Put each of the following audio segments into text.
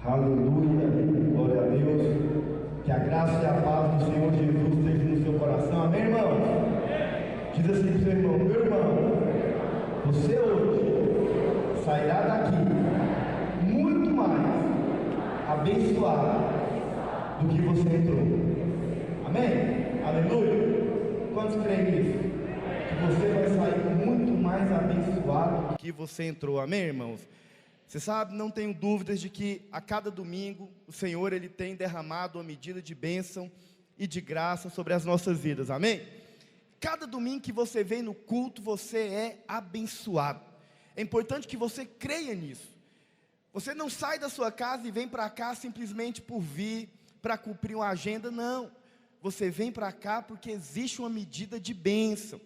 Aleluia, glória a Deus. Que a graça e a paz do Senhor Jesus esteja no seu coração. Amém, irmãos? Diz assim para o seu irmão: meu irmão, você hoje sairá daqui muito mais abençoado do que você entrou. Amém? Aleluia. Quantos creem nisso? Que você vai sair muito mais abençoado do que você entrou. Amém, irmãos? Você sabe, não tenho dúvidas de que a cada domingo o Senhor Ele tem derramado uma medida de bênção e de graça sobre as nossas vidas, amém? Cada domingo que você vem no culto, você é abençoado. É importante que você creia nisso. Você não sai da sua casa e vem para cá simplesmente por vir, para cumprir uma agenda, não. Você vem para cá porque existe uma medida de bênção.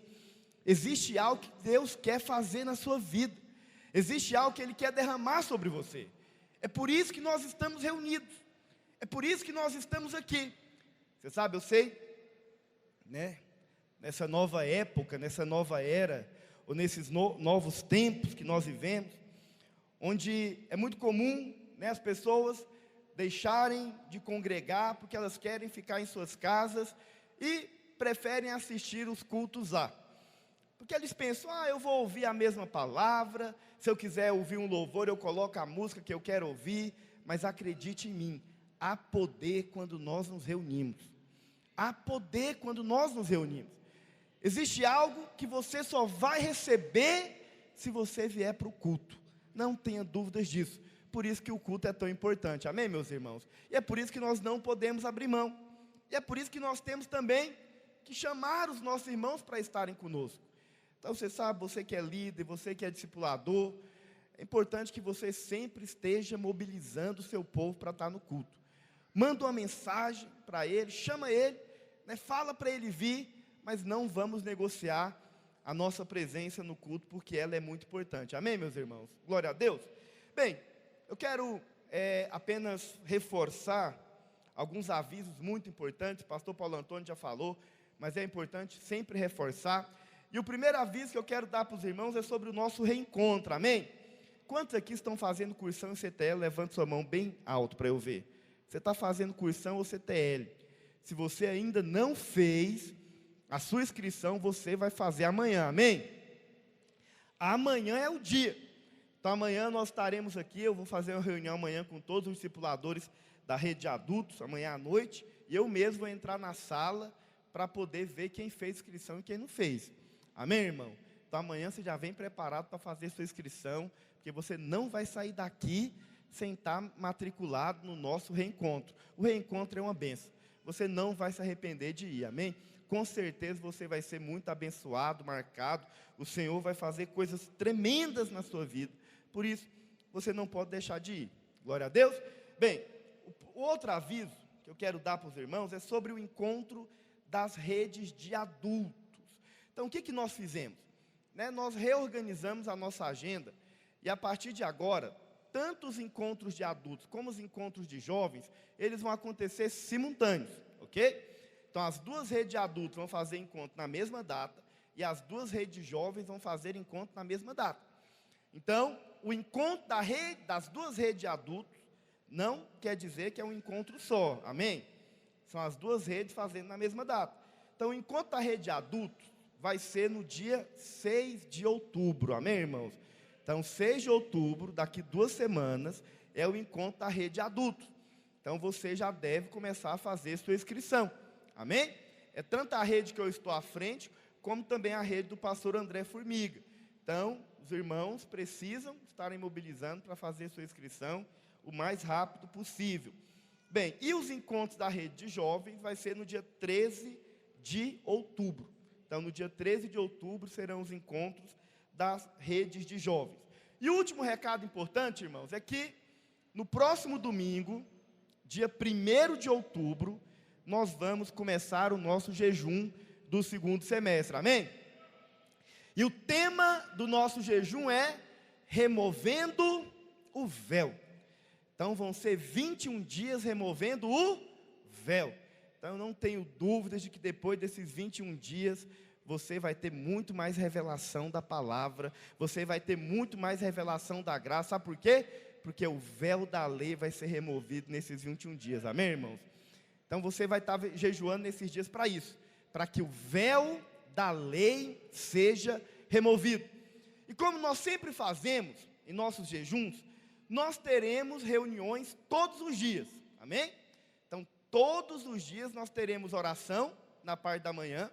Existe algo que Deus quer fazer na sua vida. Existe algo que Ele quer derramar sobre você. É por isso que nós estamos reunidos. É por isso que nós estamos aqui. Você sabe, eu sei, né? Nessa nova época, nessa nova era, ou nesses novos tempos que nós vivemos, onde é muito comum, né, as pessoas deixarem de congregar porque elas querem ficar em suas casas e preferem assistir os cultos lá. Porque eles pensam, eu vou ouvir a mesma palavra, se eu quiser ouvir um louvor, eu coloco a música que eu quero ouvir. Mas acredite em mim, há poder quando nós nos reunimos. Há poder quando nós nos reunimos. Existe algo que você só vai receber se você vier para o culto. Não tenha dúvidas disso. Por isso que o culto é tão importante, amém, meus irmãos? E é por isso que nós não podemos abrir mão. E é por isso que nós temos também que chamar os nossos irmãos para estarem conosco. Então você sabe, você que é líder, você que é discipulador, é importante que você sempre esteja mobilizando o seu povo para estar no culto. Manda uma mensagem para ele, chama ele, né, fala para ele vir, mas não vamos negociar a nossa presença no culto, porque ela é muito importante. Amém, meus irmãos? Glória a Deus. Bem, eu quero apenas reforçar alguns avisos muito importantes. O pastor Paulo Antônio já falou, mas é importante sempre reforçar. E o primeiro aviso que eu quero dar para os irmãos é sobre o nosso reencontro, amém? Quantos aqui estão fazendo cursão em CTL? Levante sua mão bem alto para eu ver. Você está fazendo cursão ou CTL? Se você ainda não fez a sua inscrição, você vai fazer amanhã, amém? Amanhã é o dia. Então amanhã nós estaremos aqui, eu vou fazer uma reunião amanhã com todos os discipuladores da rede de adultos, amanhã à noite, e eu mesmo vou entrar na sala para poder ver quem fez inscrição e quem não fez. Amém, irmão? Então amanhã você já vem preparado para fazer sua inscrição, porque você não vai sair daqui sem estar matriculado no nosso reencontro. O reencontro é uma bênção. Você não vai se arrepender de ir, amém? Com certeza você vai ser muito abençoado, marcado. O Senhor vai fazer coisas tremendas na sua vida. Por isso, você não pode deixar de ir. Glória a Deus. Bem, o outro aviso que eu quero dar para os irmãos é sobre o encontro das redes de adultos. Então, o que nós fizemos? Nós reorganizamos a nossa agenda, e a partir de agora, tanto os encontros de adultos como os encontros de jovens, eles vão acontecer simultâneos, ok? Então, as duas redes de adultos vão fazer encontro na mesma data, e as duas redes de jovens vão fazer encontro na mesma data. Então, o encontro das duas redes de adultos não quer dizer que é um encontro só, amém? São as duas redes fazendo na mesma data. Então, o encontro da rede de adultos vai ser no dia 6 de outubro, amém, irmãos? Então, 6 de outubro, daqui 2 semanas, é o encontro da rede de adultos. Então, você já deve começar a fazer sua inscrição, amém? É tanto a rede que eu estou à frente, como também a rede do pastor André Formiga. Então, os irmãos precisam estarem mobilizando para fazer sua inscrição o mais rápido possível. Bem, e os encontros da rede de jovens vai ser no dia 13 de outubro. Então, no dia 13 de outubro serão os encontros das redes de jovens. E o último recado importante, irmãos, é que no próximo domingo, dia 1º de outubro, nós vamos começar o nosso jejum do segundo semestre, amém? E o tema do nosso jejum é removendo o véu. Então vão ser 21 dias removendo o véu. Então eu não tenho dúvidas de que depois desses 21 dias, você vai ter muito mais revelação da palavra, você vai ter muito mais revelação da graça. Sabe por quê? Porque o véu da lei vai ser removido nesses 21 dias, amém, irmãos? Então você vai estar jejuando nesses dias para isso, para que o véu da lei seja removido. E como nós sempre fazemos em nossos jejuns, nós teremos reuniões todos os dias, amém? Então todos os dias nós teremos oração na parte da manhã.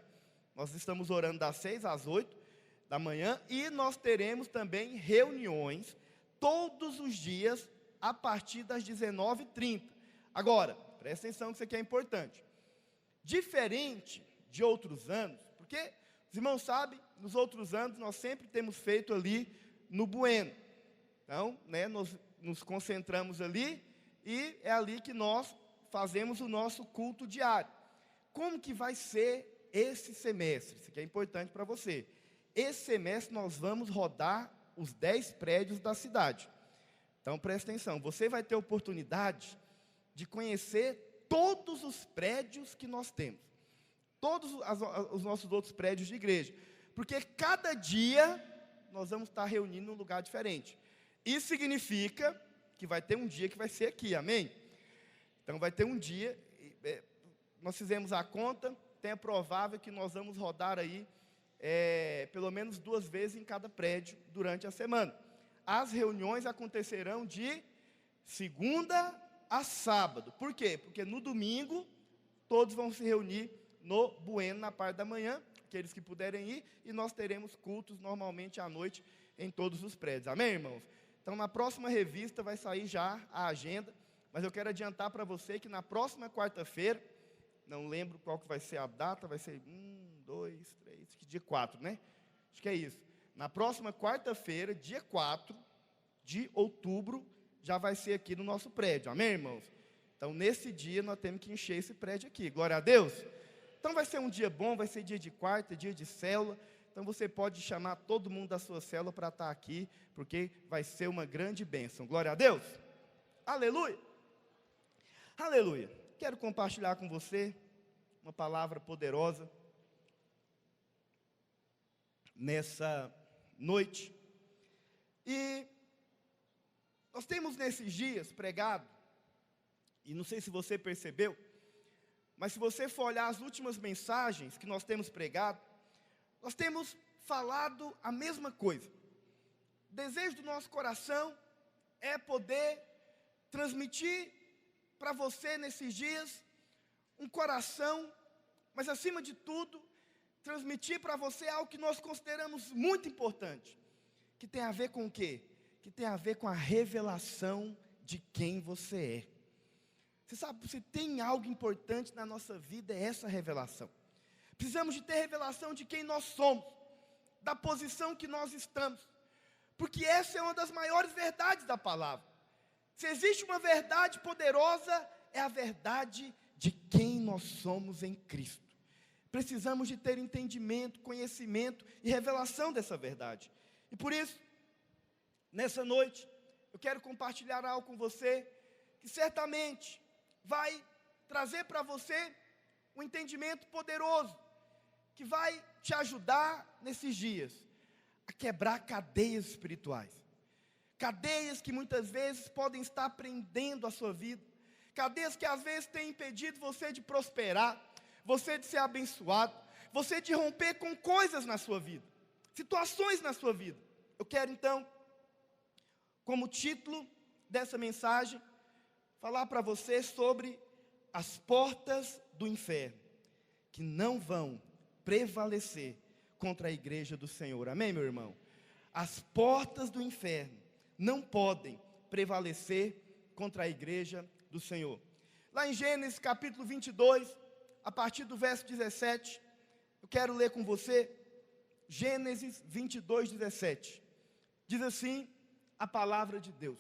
Nós estamos orando das 6 às 8 da manhã, e nós teremos também reuniões todos os dias a partir das 19h30. Agora, presta atenção que isso aqui é importante. Diferente de outros anos, porque os irmãos sabem, nos outros anos nós sempre temos feito ali no Bueno. Então, nós nos concentramos ali, e é ali que nós fazemos o nosso culto diário. Como que vai ser esse semestre? Isso aqui é importante para você. Esse semestre nós vamos rodar os 10 prédios da cidade. Então presta atenção, você vai ter oportunidade de conhecer todos os prédios que nós temos, todos os nossos outros prédios de igreja, porque cada dia nós vamos estar reunindo num lugar diferente. Isso significa que vai ter um dia que vai ser aqui, amém? Então vai ter um dia, nós fizemos a conta, é provável que nós vamos rodar aí pelo menos 2 vezes em cada prédio durante a semana. As reuniões acontecerão de segunda a sábado. Por quê? Porque no domingo todos vão se reunir no Bueno na parte da manhã, aqueles que puderem ir, e nós teremos cultos normalmente à noite em todos os prédios, amém, irmãos? Então na próxima revista vai sair já a agenda, mas eu quero adiantar para você que na próxima quarta-feira, não lembro qual que vai ser a data, vai ser 3, dia 4, né? Acho que é isso. Na próxima quarta-feira, dia 4 de outubro, já vai ser aqui no nosso prédio, amém, irmãos? Então, nesse dia, nós temos que encher esse prédio aqui, glória a Deus. Então, vai ser um dia bom, vai ser dia de quarta, dia de célula. Então, você pode chamar todo mundo da sua célula para estar aqui, porque vai ser uma grande bênção, glória a Deus. Aleluia. Aleluia. Quero compartilhar com você uma palavra poderosa nessa noite. E nós temos nesses dias pregado, e não sei se você percebeu, mas se você for olhar as últimas mensagens que nós temos pregado, nós temos falado a mesma coisa. O desejo do nosso coração é poder transmitir para você nesses dias um coração, mas acima de tudo, transmitir para você algo que nós consideramos muito importante, que tem a ver com o quê? Que tem a ver com a revelação de quem você é. Você sabe, se tem algo importante na nossa vida, é essa revelação. Precisamos de ter revelação de quem nós somos, da posição que nós estamos, porque essa é uma das maiores verdades da palavra. Se existe uma verdade poderosa, é a verdade de quem nós somos em Cristo. Precisamos de ter entendimento, conhecimento e revelação dessa verdade. E por isso, nessa noite, eu quero compartilhar algo com você, que certamente vai trazer para você um entendimento poderoso, que vai te ajudar nesses dias, a quebrar cadeias espirituais. Cadeias que muitas vezes podem estar prendendo a sua vida, cadeias que às vezes têm impedido você de prosperar, você de ser abençoado, você de romper com coisas na sua vida, situações na sua vida. Eu quero então, como título dessa mensagem, falar para você sobre as portas do inferno, que não vão prevalecer contra a igreja do Senhor, amém, meu irmão? As portas do inferno não podem prevalecer contra a igreja do Senhor. Lá em Gênesis capítulo 22, a partir do verso 17, eu quero ler com você, Gênesis 22, 17, diz assim a palavra de Deus: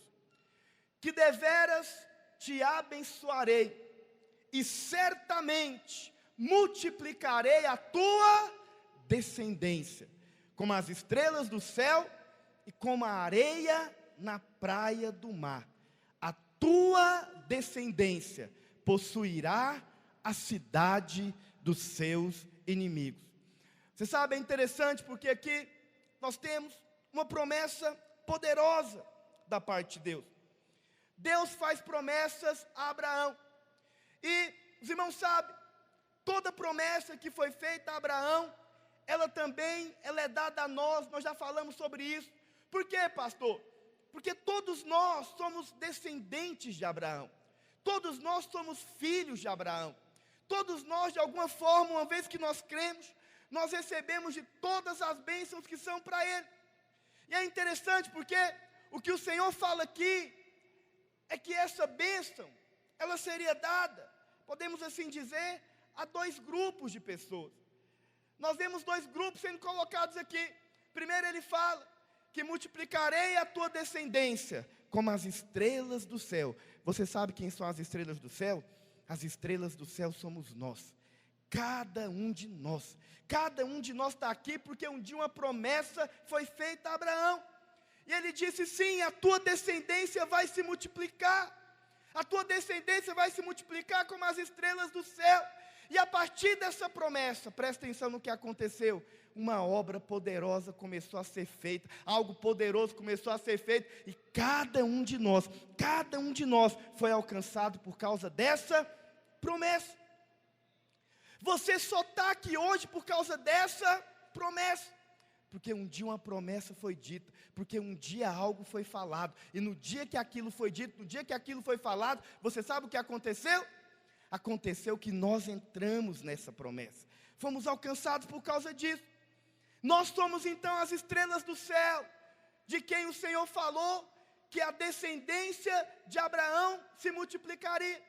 que deveras te abençoarei, e certamente multiplicarei a tua descendência, como as estrelas do céu, e como a areia na praia do mar. A tua descendência possuirá a cidade dos seus inimigos. Você sabe, é interessante porque aqui nós temos uma promessa poderosa da parte de Deus. Deus faz promessas a Abraão. E os irmãos sabem, toda promessa que foi feita a Abraão, ela é dada a nós já falamos sobre isso. Por quê, pastor? Porque todos nós somos descendentes de Abraão. Todos nós somos filhos de Abraão. Todos nós, de alguma forma, uma vez que nós cremos, nós recebemos de todas as bênçãos que são para Ele. E é interessante porque o que o Senhor fala aqui é que essa bênção, ela seria dada, podemos assim dizer, a dois grupos de pessoas. Nós vemos dois grupos sendo colocados aqui. Primeiro ele fala que multiplicarei a tua descendência como as estrelas do céu. Você sabe quem são as estrelas do céu? As estrelas do céu somos nós. Cada um de nós está aqui porque um dia uma promessa foi feita a Abraão. E ele disse, sim, a tua descendência vai se multiplicar. A tua descendência vai se multiplicar como as estrelas do céu. E a partir dessa promessa, presta atenção no que aconteceu. Uma obra poderosa começou a ser feita. Algo poderoso começou a ser feito. E cada um de nós foi alcançado por causa dessa promessa. Você só está aqui hoje por causa dessa promessa. Porque um dia uma promessa foi dita, porque um dia algo foi falado, e no dia que aquilo foi dito, no dia que aquilo foi falado, você sabe o que aconteceu? Aconteceu que nós entramos nessa promessa, fomos alcançados por causa disso. Nós somos então as estrelas do céu, de quem o Senhor falou, que a descendência de Abraão se multiplicaria.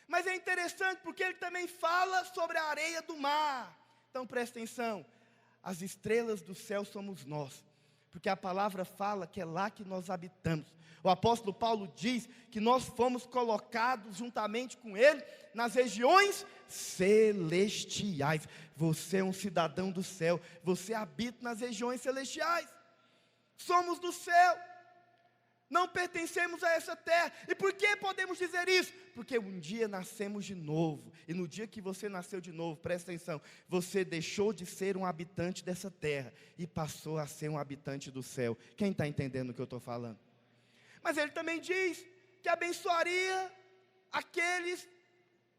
Mas é interessante porque ele também fala sobre a areia do mar. Então presta atenção. As estrelas do céu somos nós, porque a palavra fala que é lá que nós habitamos. O apóstolo Paulo diz que nós fomos colocados juntamente com ele nas regiões celestiais. Você é um cidadão do céu, você habita nas regiões celestiais. Somos do céu, não pertencemos a essa terra. E por que podemos dizer isso? Porque um dia nascemos de novo. E no dia que você nasceu de novo, presta atenção, você deixou de ser um habitante dessa terra e passou a ser um habitante do céu. Quem está entendendo o que eu estou falando? Mas ele também diz que abençoaria aqueles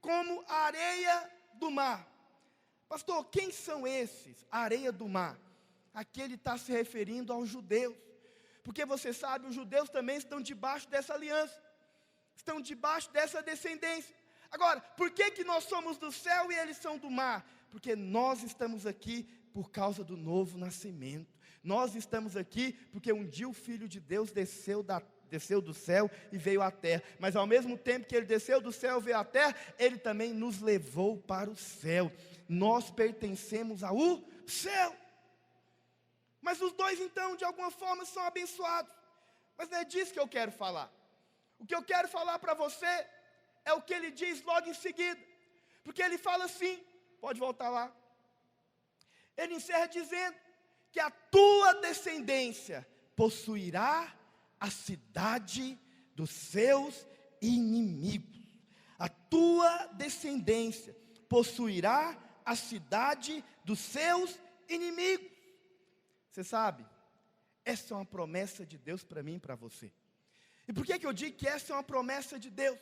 como a areia do mar. Pastor, quem são esses? A areia do mar. Aqui ele está se referindo aos judeus. Porque você sabe, os judeus também estão debaixo dessa aliança, estão debaixo dessa descendência. Agora, por que nós somos do céu e eles são do mar? Porque nós estamos aqui por causa do novo nascimento. Nós estamos aqui porque um dia o Filho de Deus desceu do céu e veio à terra. Mas ao mesmo tempo que ele desceu do céu e veio à terra, ele também nos levou para o céu. Nós pertencemos ao céu. Mas os dois então, de alguma forma, são abençoados. Mas não é disso que eu quero falar. O que eu quero falar para você é o que ele diz logo em seguida. Porque ele fala assim, pode voltar lá. Ele encerra dizendo que a tua descendência possuirá a cidade dos seus inimigos. A tua descendência possuirá a cidade dos seus inimigos. Você sabe, essa é uma promessa de Deus para mim e para você. E por que eu digo que essa é uma promessa de Deus?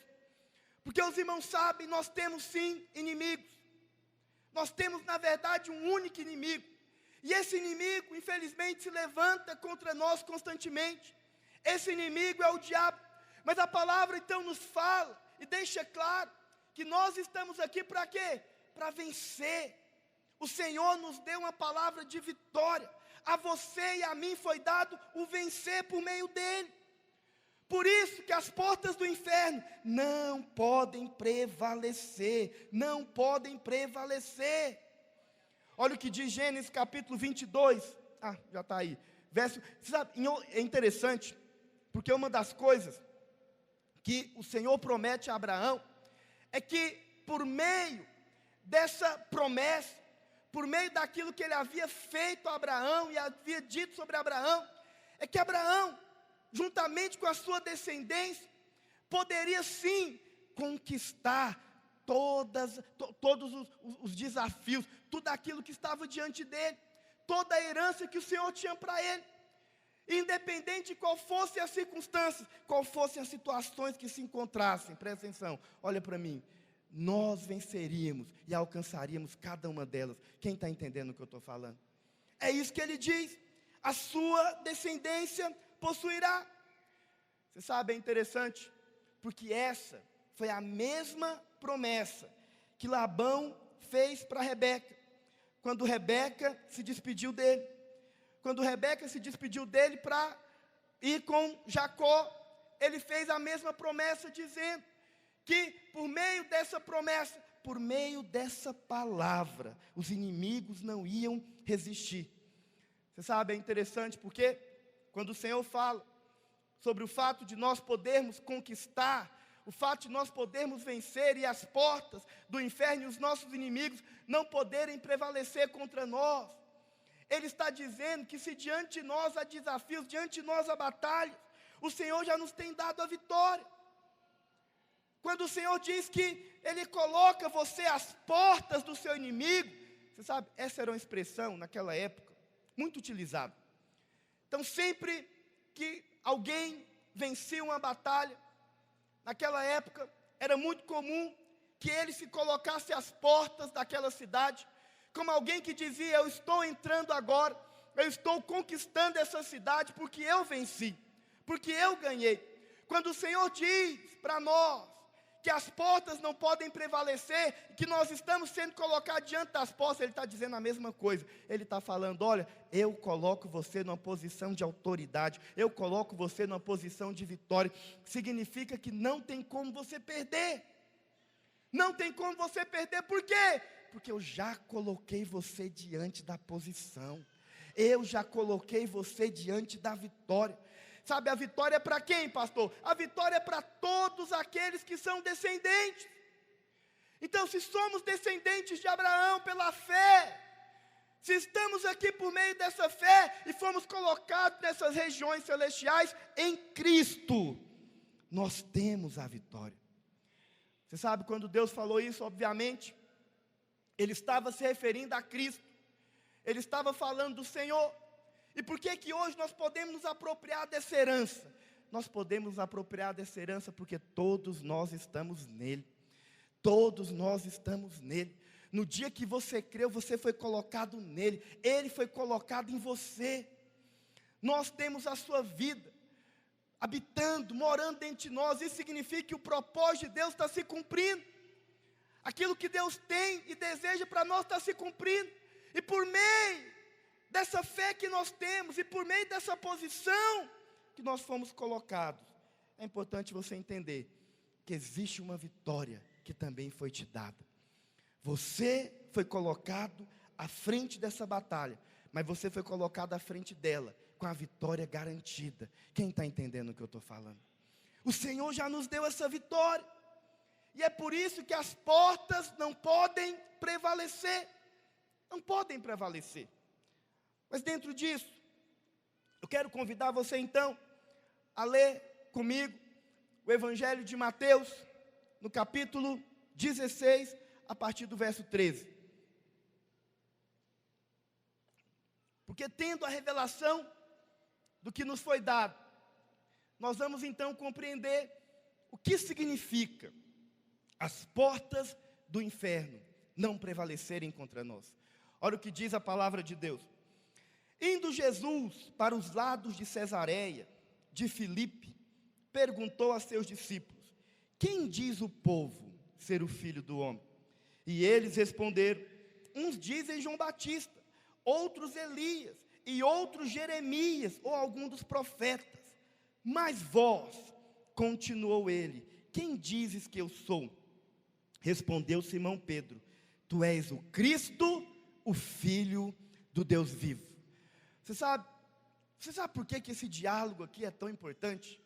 Porque os irmãos sabem, nós temos sim inimigos. Nós temos na verdade um único inimigo. E esse inimigo infelizmente se levanta contra nós constantemente. Esse inimigo é o diabo. Mas a palavra então nos fala e deixa claro que nós estamos aqui para quê? Para vencer. O Senhor nos deu uma palavra de vitória. A você e a mim foi dado o vencer por meio dele. Por isso que as portas do inferno não podem prevalecer. Não podem prevalecer. Olha o que diz Gênesis capítulo 22. Já está aí. Sabe, é interessante, porque uma das coisas que o Senhor promete a Abraão é que por meio dessa promessa, por meio daquilo que ele havia feito a Abraão e havia dito sobre Abraão, é que Abraão, juntamente com a sua descendência, poderia sim conquistar todos os desafios, tudo aquilo que estava diante dele, toda a herança que o Senhor tinha para ele. Independente de qual fossem as circunstâncias, qual fossem as situações que se encontrassem, presta atenção, olha para mim, nós venceríamos e alcançaríamos cada uma delas. Quem está entendendo o que eu estou falando? É isso que ele diz, a sua descendência possuirá. Você sabe, é interessante, porque essa foi a mesma promessa que Labão fez para Rebeca, quando Rebeca se despediu dele. Quando Rebeca se despediu dele para ir com Jacó, ele fez a mesma promessa, dizendo que por meio dessa promessa, por meio dessa palavra, os inimigos não iam resistir. Você sabe, é interessante porque quando o Senhor fala sobre o fato de nós podermos conquistar, o fato de nós podermos vencer e as portas do inferno e os nossos inimigos não poderem prevalecer contra nós, Ele está dizendo que se diante de nós há desafios, diante de nós há batalhas, o Senhor já nos tem dado a vitória. Quando o Senhor diz que Ele coloca você às portas do seu inimigo, você sabe, essa era uma expressão naquela época, muito utilizada. Então sempre que alguém vencia uma batalha, naquela época era muito comum que ele se colocasse às portas daquela cidade, como alguém que dizia, eu estou entrando agora, eu estou conquistando essa cidade porque eu venci, porque eu ganhei. Quando o Senhor diz para nós que as portas não podem prevalecer, que nós estamos sendo colocados diante das portas, Ele está dizendo a mesma coisa. Ele está falando, olha, eu coloco você numa posição de autoridade, eu coloco você numa posição de vitória, significa que não tem como você perder. Não tem como você perder, por quê? Porque eu já coloquei você diante da posição, eu já coloquei você diante da vitória. Sabe, a vitória é para quem, pastor? A vitória é para todos aqueles que são descendentes. Então, se somos descendentes de Abraão pela fé, se estamos aqui por meio dessa fé e fomos colocados nessas regiões celestiais em Cristo, nós temos a vitória. Você sabe, quando Deus falou isso, obviamente, Ele estava se referindo a Cristo, Ele estava falando do Senhor. E por que que hoje nós podemos nos apropriar dessa herança? Nós podemos nos apropriar dessa herança porque todos nós estamos nele. Todos nós estamos nele. No dia que você creu, você foi colocado nele. Ele foi colocado em você. Nós temos a sua vida habitando, morando dentro de nós. Isso significa que o propósito de Deus está se cumprindo. Aquilo que Deus tem e deseja para nós está se cumprindo. E por meio dessa fé que nós temos, e por meio dessa posição que nós fomos colocados, é importante você entender que existe uma vitória que também foi te dada. Você foi colocado à frente dessa batalha, mas você foi colocado à frente dela, com a vitória garantida. Quem está entendendo o que eu estou falando? O Senhor já nos deu essa vitória, e é por isso que as portas não podem prevalecer, não podem prevalecer. Mas dentro disso, eu quero convidar você então a ler comigo o Evangelho de Mateus, no capítulo 16, a partir do verso 13. Porque tendo a revelação do que nos foi dado, nós vamos então compreender o que significa as portas do inferno não prevalecerem contra nós. Olha o que diz a palavra de Deus. Indo Jesus para os lados de Cesareia, de Filipe, perguntou a seus discípulos, quem diz o povo ser o Filho do Homem? E eles responderam, uns dizem João Batista, outros Elias, e outros Jeremias, ou algum dos profetas. Mas vós, continuou ele, quem dizes que eu sou? Respondeu Simão Pedro, tu és o Cristo, o Filho do Deus vivo. Você sabe por que esse diálogo aqui é tão importante?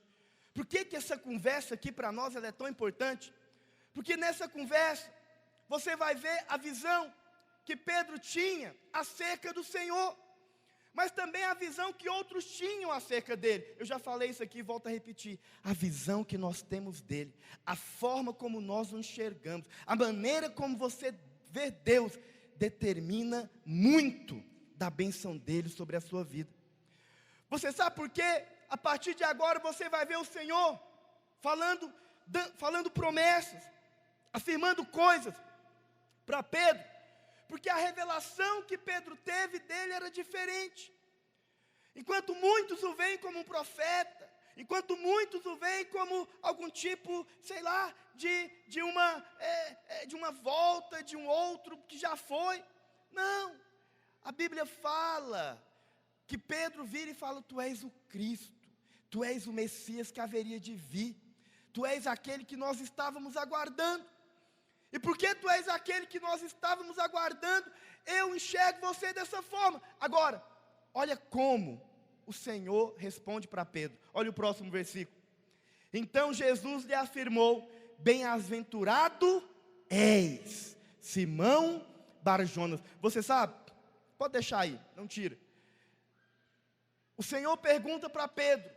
Por que essa conversa aqui para nós ela é tão importante? Porque nessa conversa, você vai ver a visão que Pedro tinha acerca do Senhor, mas também a visão que outros tinham acerca dele. Eu já falei isso aqui e volto a repetir. A visão que nós temos dele, a forma como nós o enxergamos, a maneira como você vê Deus, determina muito da bênção dele sobre a sua vida. Você sabe por quê? A partir de agora você vai ver o Senhor falando promessas, afirmando coisas para Pedro, porque a revelação que Pedro teve dele era diferente. Enquanto muitos o veem como um profeta, enquanto muitos o veem como algum tipo, sei lá, de uma volta, de um outro que já foi. Não, a Bíblia fala que Pedro vira e fala: tu és o Cristo, tu és o Messias que haveria de vir, tu és aquele que nós estávamos aguardando. E porque tu és aquele que nós estávamos aguardando, eu enxergo você dessa forma. Agora, olha como o Senhor responde para Pedro. Olha o próximo versículo. Então Jesus lhe afirmou: bem-aventurado és, Simão Bar-Jonas. Você sabe? Pode deixar aí, não tira. O Senhor pergunta para Pedro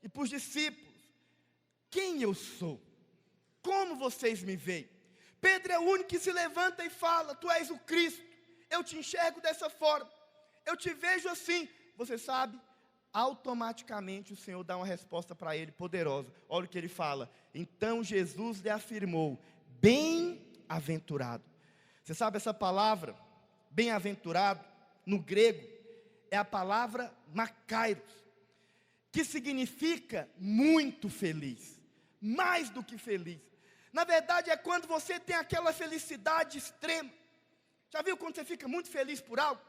e para os discípulos: quem eu sou? Como vocês me veem? Pedro é o único que se levanta e fala: tu és o Cristo, eu te enxergo dessa forma, eu te vejo assim. Você sabe, automaticamente o Senhor dá uma resposta para ele poderosa. Olha o que ele fala: então Jesus lhe afirmou: bem-aventurado. Você sabe, essa palavra, bem-aventurado, no grego, é a palavra makairos, que significa muito feliz, mais do que feliz. Na verdade é quando você tem aquela felicidade extrema. Já viu quando você fica muito feliz por algo?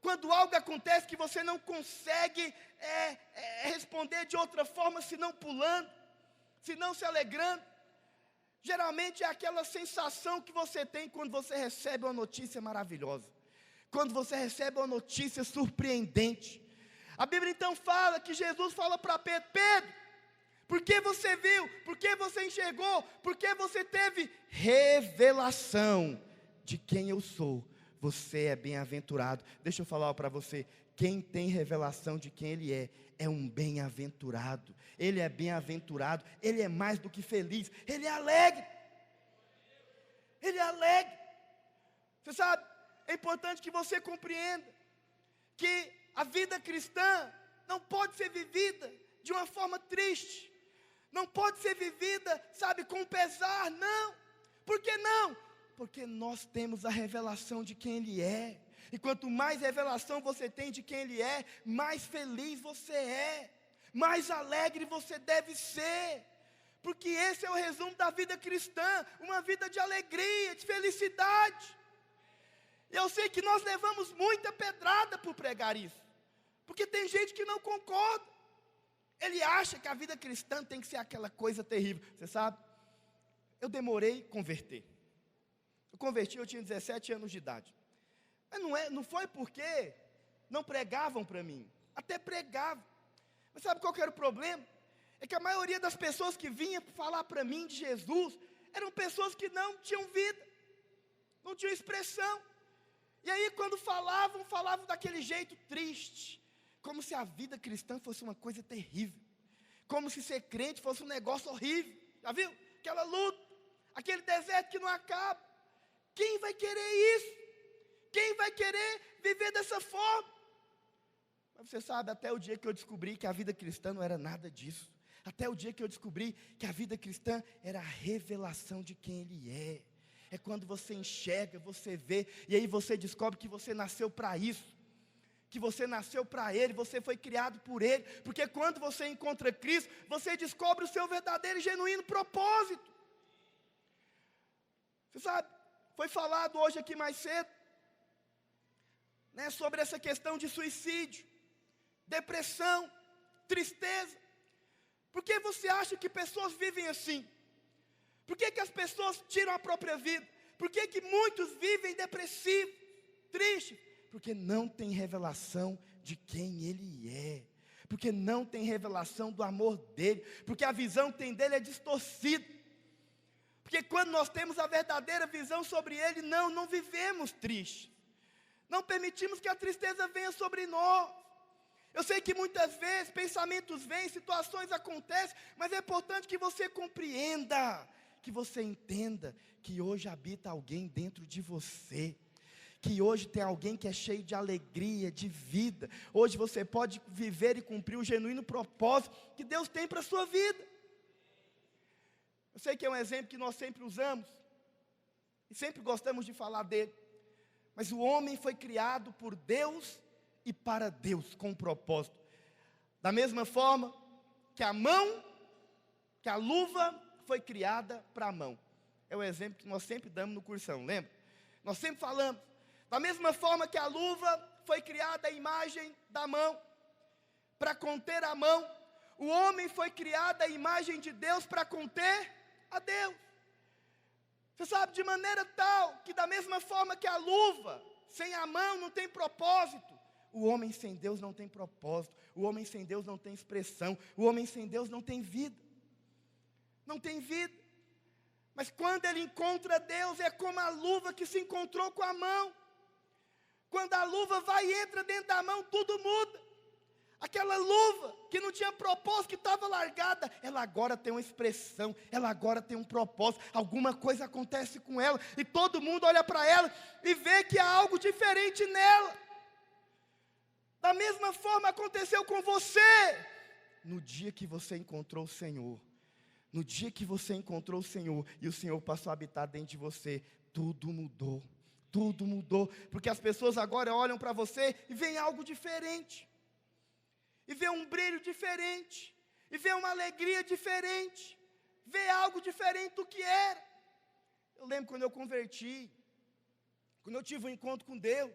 Quando algo acontece que você não consegue responder de outra forma, senão pulando, senão se alegrando. Geralmente é aquela sensação que você tem quando você recebe uma notícia maravilhosa, quando você recebe uma notícia surpreendente. A Bíblia então fala que Jesus fala para Pedro: Pedro, por que você viu? Por que você enxergou? Por que você teve revelação de quem eu sou? Você é bem-aventurado. Deixa eu falar para você: quem tem revelação de quem ele é um bem-aventurado. Ele é bem-aventurado, ele é mais do que feliz, ele é alegre. Ele é alegre. Você sabe, é importante que você compreenda que a vida cristã não pode ser vivida de uma forma triste, não pode ser vivida, sabe, com pesar, não. Por que não? Porque nós temos a revelação de quem ele é. E quanto mais revelação você tem de quem ele é, mais feliz você é, mais alegre você deve ser. Porque esse é o resumo da vida cristã, uma vida de alegria, de felicidade. E eu sei que nós levamos muita pedrada por pregar isso, porque tem gente que não concorda. Ele acha que a vida cristã tem que ser aquela coisa terrível. Você sabe, eu demorei a converter. Eu converti, eu tinha 17 anos de idade. Mas não foi porque não pregavam para mim. Até pregavam. Mas sabe qual que era o problema? É que a maioria das pessoas que vinham falar para mim de Jesus eram pessoas que não tinham vida, não tinham expressão. E aí quando falavam daquele jeito triste, como se a vida cristã fosse uma coisa terrível, como se ser crente fosse um negócio horrível. Já viu? Aquela luta, aquele deserto que não acaba. Quem vai querer isso? Quem vai querer viver dessa forma? Mas você sabe, até o dia que eu descobri que a vida cristã não era nada disso, até o dia que eu descobri que a vida cristã era a revelação de quem ele é. É quando você enxerga, você vê, e aí você descobre que você nasceu para isso, que você nasceu para ele, você foi criado por ele. Porque quando você encontra Cristo, você descobre o seu verdadeiro e genuíno propósito. Você sabe, foi falado hoje aqui mais cedo, sobre essa questão de suicídio, depressão, tristeza. Por que você acha que pessoas vivem assim? Por que as pessoas tiram a própria vida? Por que muitos vivem depressivos, tristes? Porque não tem revelação de quem ele é, porque não tem revelação do amor dele, porque a visão que tem dele é distorcida. Porque quando nós temos a verdadeira visão sobre ele, não vivemos tristes, não permitimos que a tristeza venha sobre nós. Eu sei que muitas vezes pensamentos vêm, situações acontecem, mas é importante que você compreenda, que você entenda que hoje habita alguém dentro de você, que hoje tem alguém que é cheio de alegria, de vida. Hoje você pode viver e cumprir o genuíno propósito que Deus tem para a sua vida. Eu sei que é um exemplo que nós sempre usamos, e sempre gostamos de falar dele, mas o homem foi criado por Deus e para Deus, com um propósito. Da mesma forma que a luva foi criada para a mão. É o exemplo que nós sempre damos no cursão, lembra? Nós sempre falamos. Da mesma forma que a luva foi criada à imagem da mão, para conter a mão, o homem foi criado à imagem de Deus para conter a Deus. Você sabe, de maneira tal, que da mesma forma que a luva, sem a mão não tem propósito, o homem sem Deus não tem propósito, o homem sem Deus não tem expressão, o homem sem Deus não tem vida. Não tem vida. Mas quando ele encontra Deus, é como a luva que se encontrou com a mão. Quando a luva vai e entra dentro da mão, tudo muda. Aquela luva que não tinha propósito, que estava largada, ela agora tem uma expressão, ela agora tem um propósito, alguma coisa acontece com ela, e todo mundo olha para ela e vê que há algo diferente nela. Da mesma forma aconteceu com você, no dia que você encontrou o Senhor. No dia que você encontrou o Senhor, e o Senhor passou a habitar dentro de você, tudo mudou. Tudo mudou, porque as pessoas agora olham para você e veem algo diferente. E vê um brilho diferente, e vê uma alegria diferente, vê algo diferente do que era. Eu lembro quando eu converti, quando eu tive um encontro com Deus,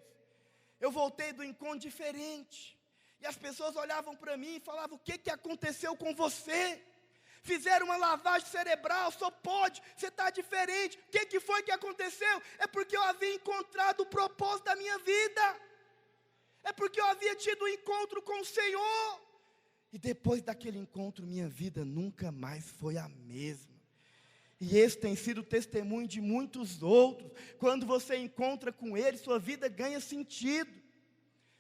eu voltei do encontro diferente, e as pessoas olhavam para mim e falavam: o que aconteceu com você? Fizeram uma lavagem cerebral, só pode, você está diferente. O que foi que aconteceu? É porque eu havia encontrado o propósito da minha vida. É porque eu havia tido um encontro com o Senhor. E depois daquele encontro, minha vida nunca mais foi a mesma. E esse tem sido o testemunho de muitos outros. Quando você encontra com Ele, sua vida ganha sentido.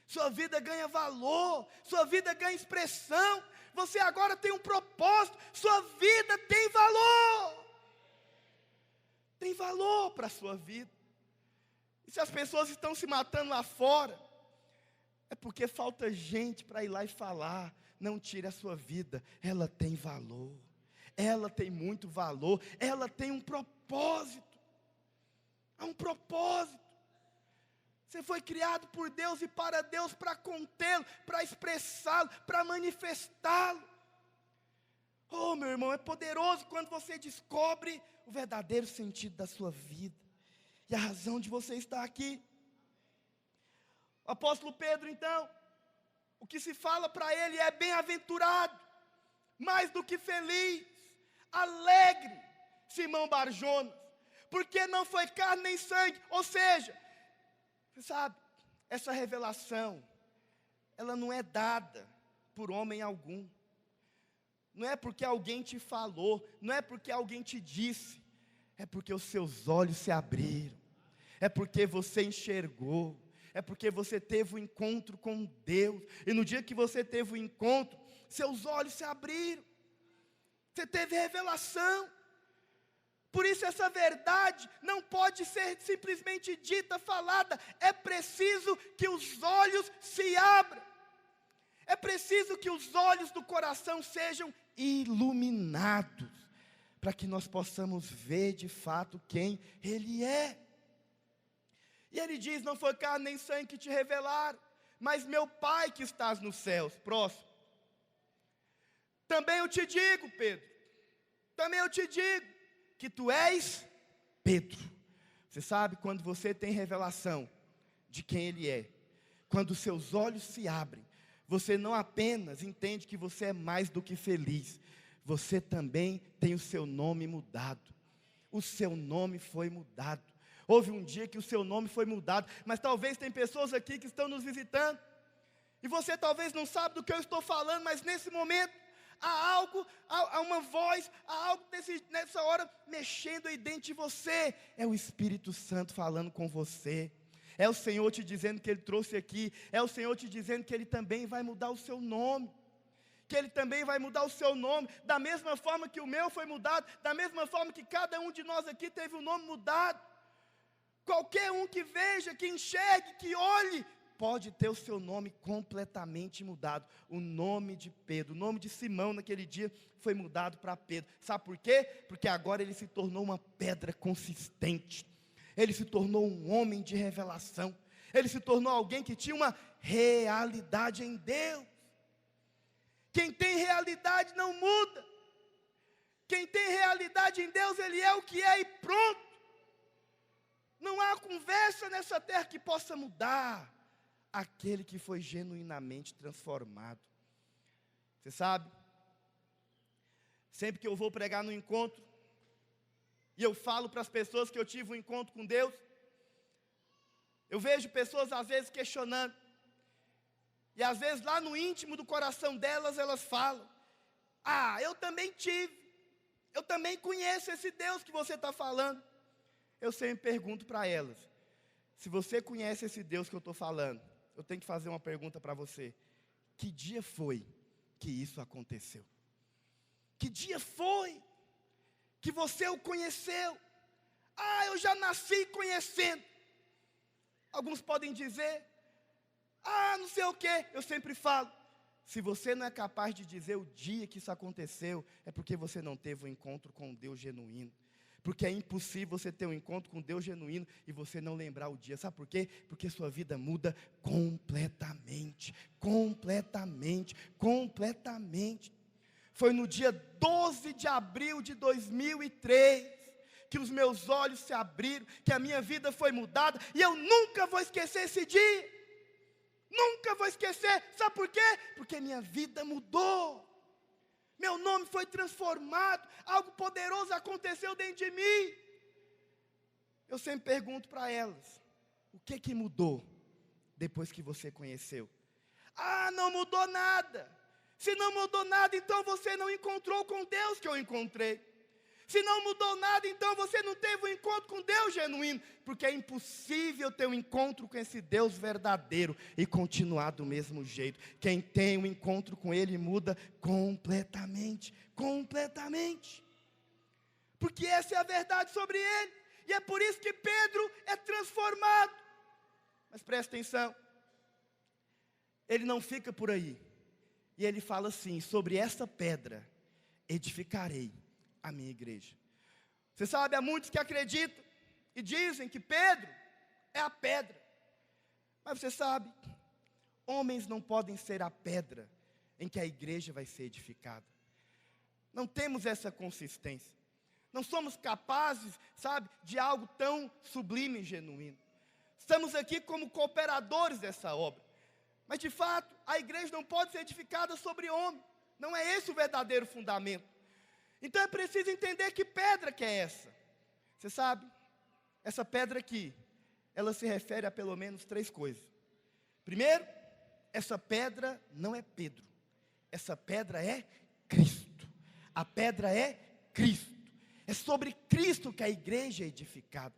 Sua vida ganha valor. Sua vida ganha expressão. Você agora tem um propósito. Sua vida tem valor. Tem valor para a sua vida. E se as pessoas estão se matando lá fora, é porque falta gente para ir lá e falar: não tire a sua vida, ela tem valor, ela tem muito valor, ela tem um propósito. Há um propósito. Você foi criado por Deus e para Deus, para contê-lo, para expressá-lo, para manifestá-lo. Oh, meu irmão, é poderoso quando você descobre o verdadeiro sentido da sua vida e a razão de você estar aqui. O apóstolo Pedro, então, o que se fala para ele é: bem-aventurado, mais do que feliz, alegre, Simão Barjonas, porque não foi carne nem sangue. Ou seja, você sabe, essa revelação, ela não é dada por homem algum. Não é porque alguém te falou, não é porque alguém te disse, é porque os seus olhos se abriram, é porque você enxergou, é porque você teve um encontro com Deus, e no dia que você teve o encontro, seus olhos se abriram, você teve revelação. Por isso essa verdade não pode ser simplesmente dita, falada, é preciso que os olhos se abram, é preciso que os olhos do coração sejam iluminados, para que nós possamos ver de fato quem Ele é. E ele diz: não foi carne nem sangue que te revelaram, mas meu Pai que estás nos céus. Próximo. Também eu te digo, Pedro, também eu te digo, que tu és Pedro. Você sabe, quando você tem revelação de quem Ele é, quando seus olhos se abrem, você não apenas entende que você é mais do que feliz, você também tem o seu nome mudado. O seu nome foi mudado. Houve um dia que o seu nome foi mudado, mas talvez tem pessoas aqui que estão nos visitando, e você talvez não sabe do que eu estou falando, mas nesse momento, há algo, há uma voz, há algo nessa hora mexendo aí dentro de você. É o Espírito Santo falando com você. É o Senhor te dizendo que Ele trouxe aqui. É o Senhor te dizendo que Ele também vai mudar o seu nome. Que Ele também vai mudar o seu nome, da mesma forma que o meu foi mudado, da mesma forma que cada um de nós aqui teve o nome mudado. Qualquer um que veja, que enxergue, que olhe, pode ter o seu nome completamente mudado. O nome de Pedro, o nome de Simão naquele dia foi mudado para Pedro. Sabe por quê? Porque agora ele se tornou uma pedra consistente. Ele se tornou um homem de revelação. Ele se tornou alguém que tinha uma realidade em Deus. Quem tem realidade não muda. Quem tem realidade em Deus, ele é o que é e pronto. Não há conversa nessa terra que possa mudar aquele que foi genuinamente transformado. Você sabe, sempre que eu vou pregar no encontro, e eu falo para as pessoas que eu tive um encontro com Deus, eu vejo pessoas às vezes questionando, e às vezes lá no íntimo do coração delas, elas falam: ah, eu também tive, eu também conheço esse Deus que você está falando. Eu sempre pergunto para elas: se você conhece esse Deus que eu estou falando, eu tenho que fazer uma pergunta para você: que dia foi que isso aconteceu? Que dia foi que você o conheceu? Ah, eu já nasci conhecendo. Alguns podem dizer: ah, não sei o quê. Eu sempre falo: se você não é capaz de dizer o dia que isso aconteceu, é porque você não teve um encontro com um Deus genuíno. Porque é impossível você ter um encontro com Deus genuíno e você não lembrar o dia. Sabe por quê? Porque sua vida muda completamente. Completamente. Completamente. Foi no dia 12 de abril de 2003 que os meus olhos se abriram, que a minha vida foi mudada, e eu nunca vou esquecer esse dia. Nunca vou esquecer. Sabe por quê? Porque minha vida mudou. Meu nome foi transformado, algo poderoso aconteceu dentro de mim. Eu sempre pergunto para elas: o que mudou depois que você conheceu? Ah, não mudou nada. Se não mudou nada, então você não encontrou com Deus que eu encontrei. Se não mudou nada, então você não teve um encontro com Deus genuíno. Porque é impossível ter um encontro com esse Deus verdadeiro e continuar do mesmo jeito. Quem tem um encontro com Ele muda completamente. Completamente. Porque essa é a verdade sobre Ele. E é por isso que Pedro é transformado. Mas presta atenção. Ele não fica por aí. E ele fala assim: sobre esta pedra edificarei a minha igreja. Você sabe, há muitos que acreditam e dizem que Pedro é a pedra. Mas você sabe, homens não podem ser a pedra em que a igreja vai ser edificada. Não temos essa consistência. Não somos capazes, sabe, de algo tão sublime e genuíno. Estamos aqui como cooperadores dessa obra. Mas de fato, a igreja não pode ser edificada sobre homem. Não é esse o verdadeiro fundamento. Então é preciso entender que pedra que é essa. Você sabe, essa pedra aqui, ela se refere a pelo menos 3 coisas. Primeiro, essa pedra não é Pedro. Essa pedra é Cristo. A pedra é Cristo. É sobre Cristo que a igreja é edificada.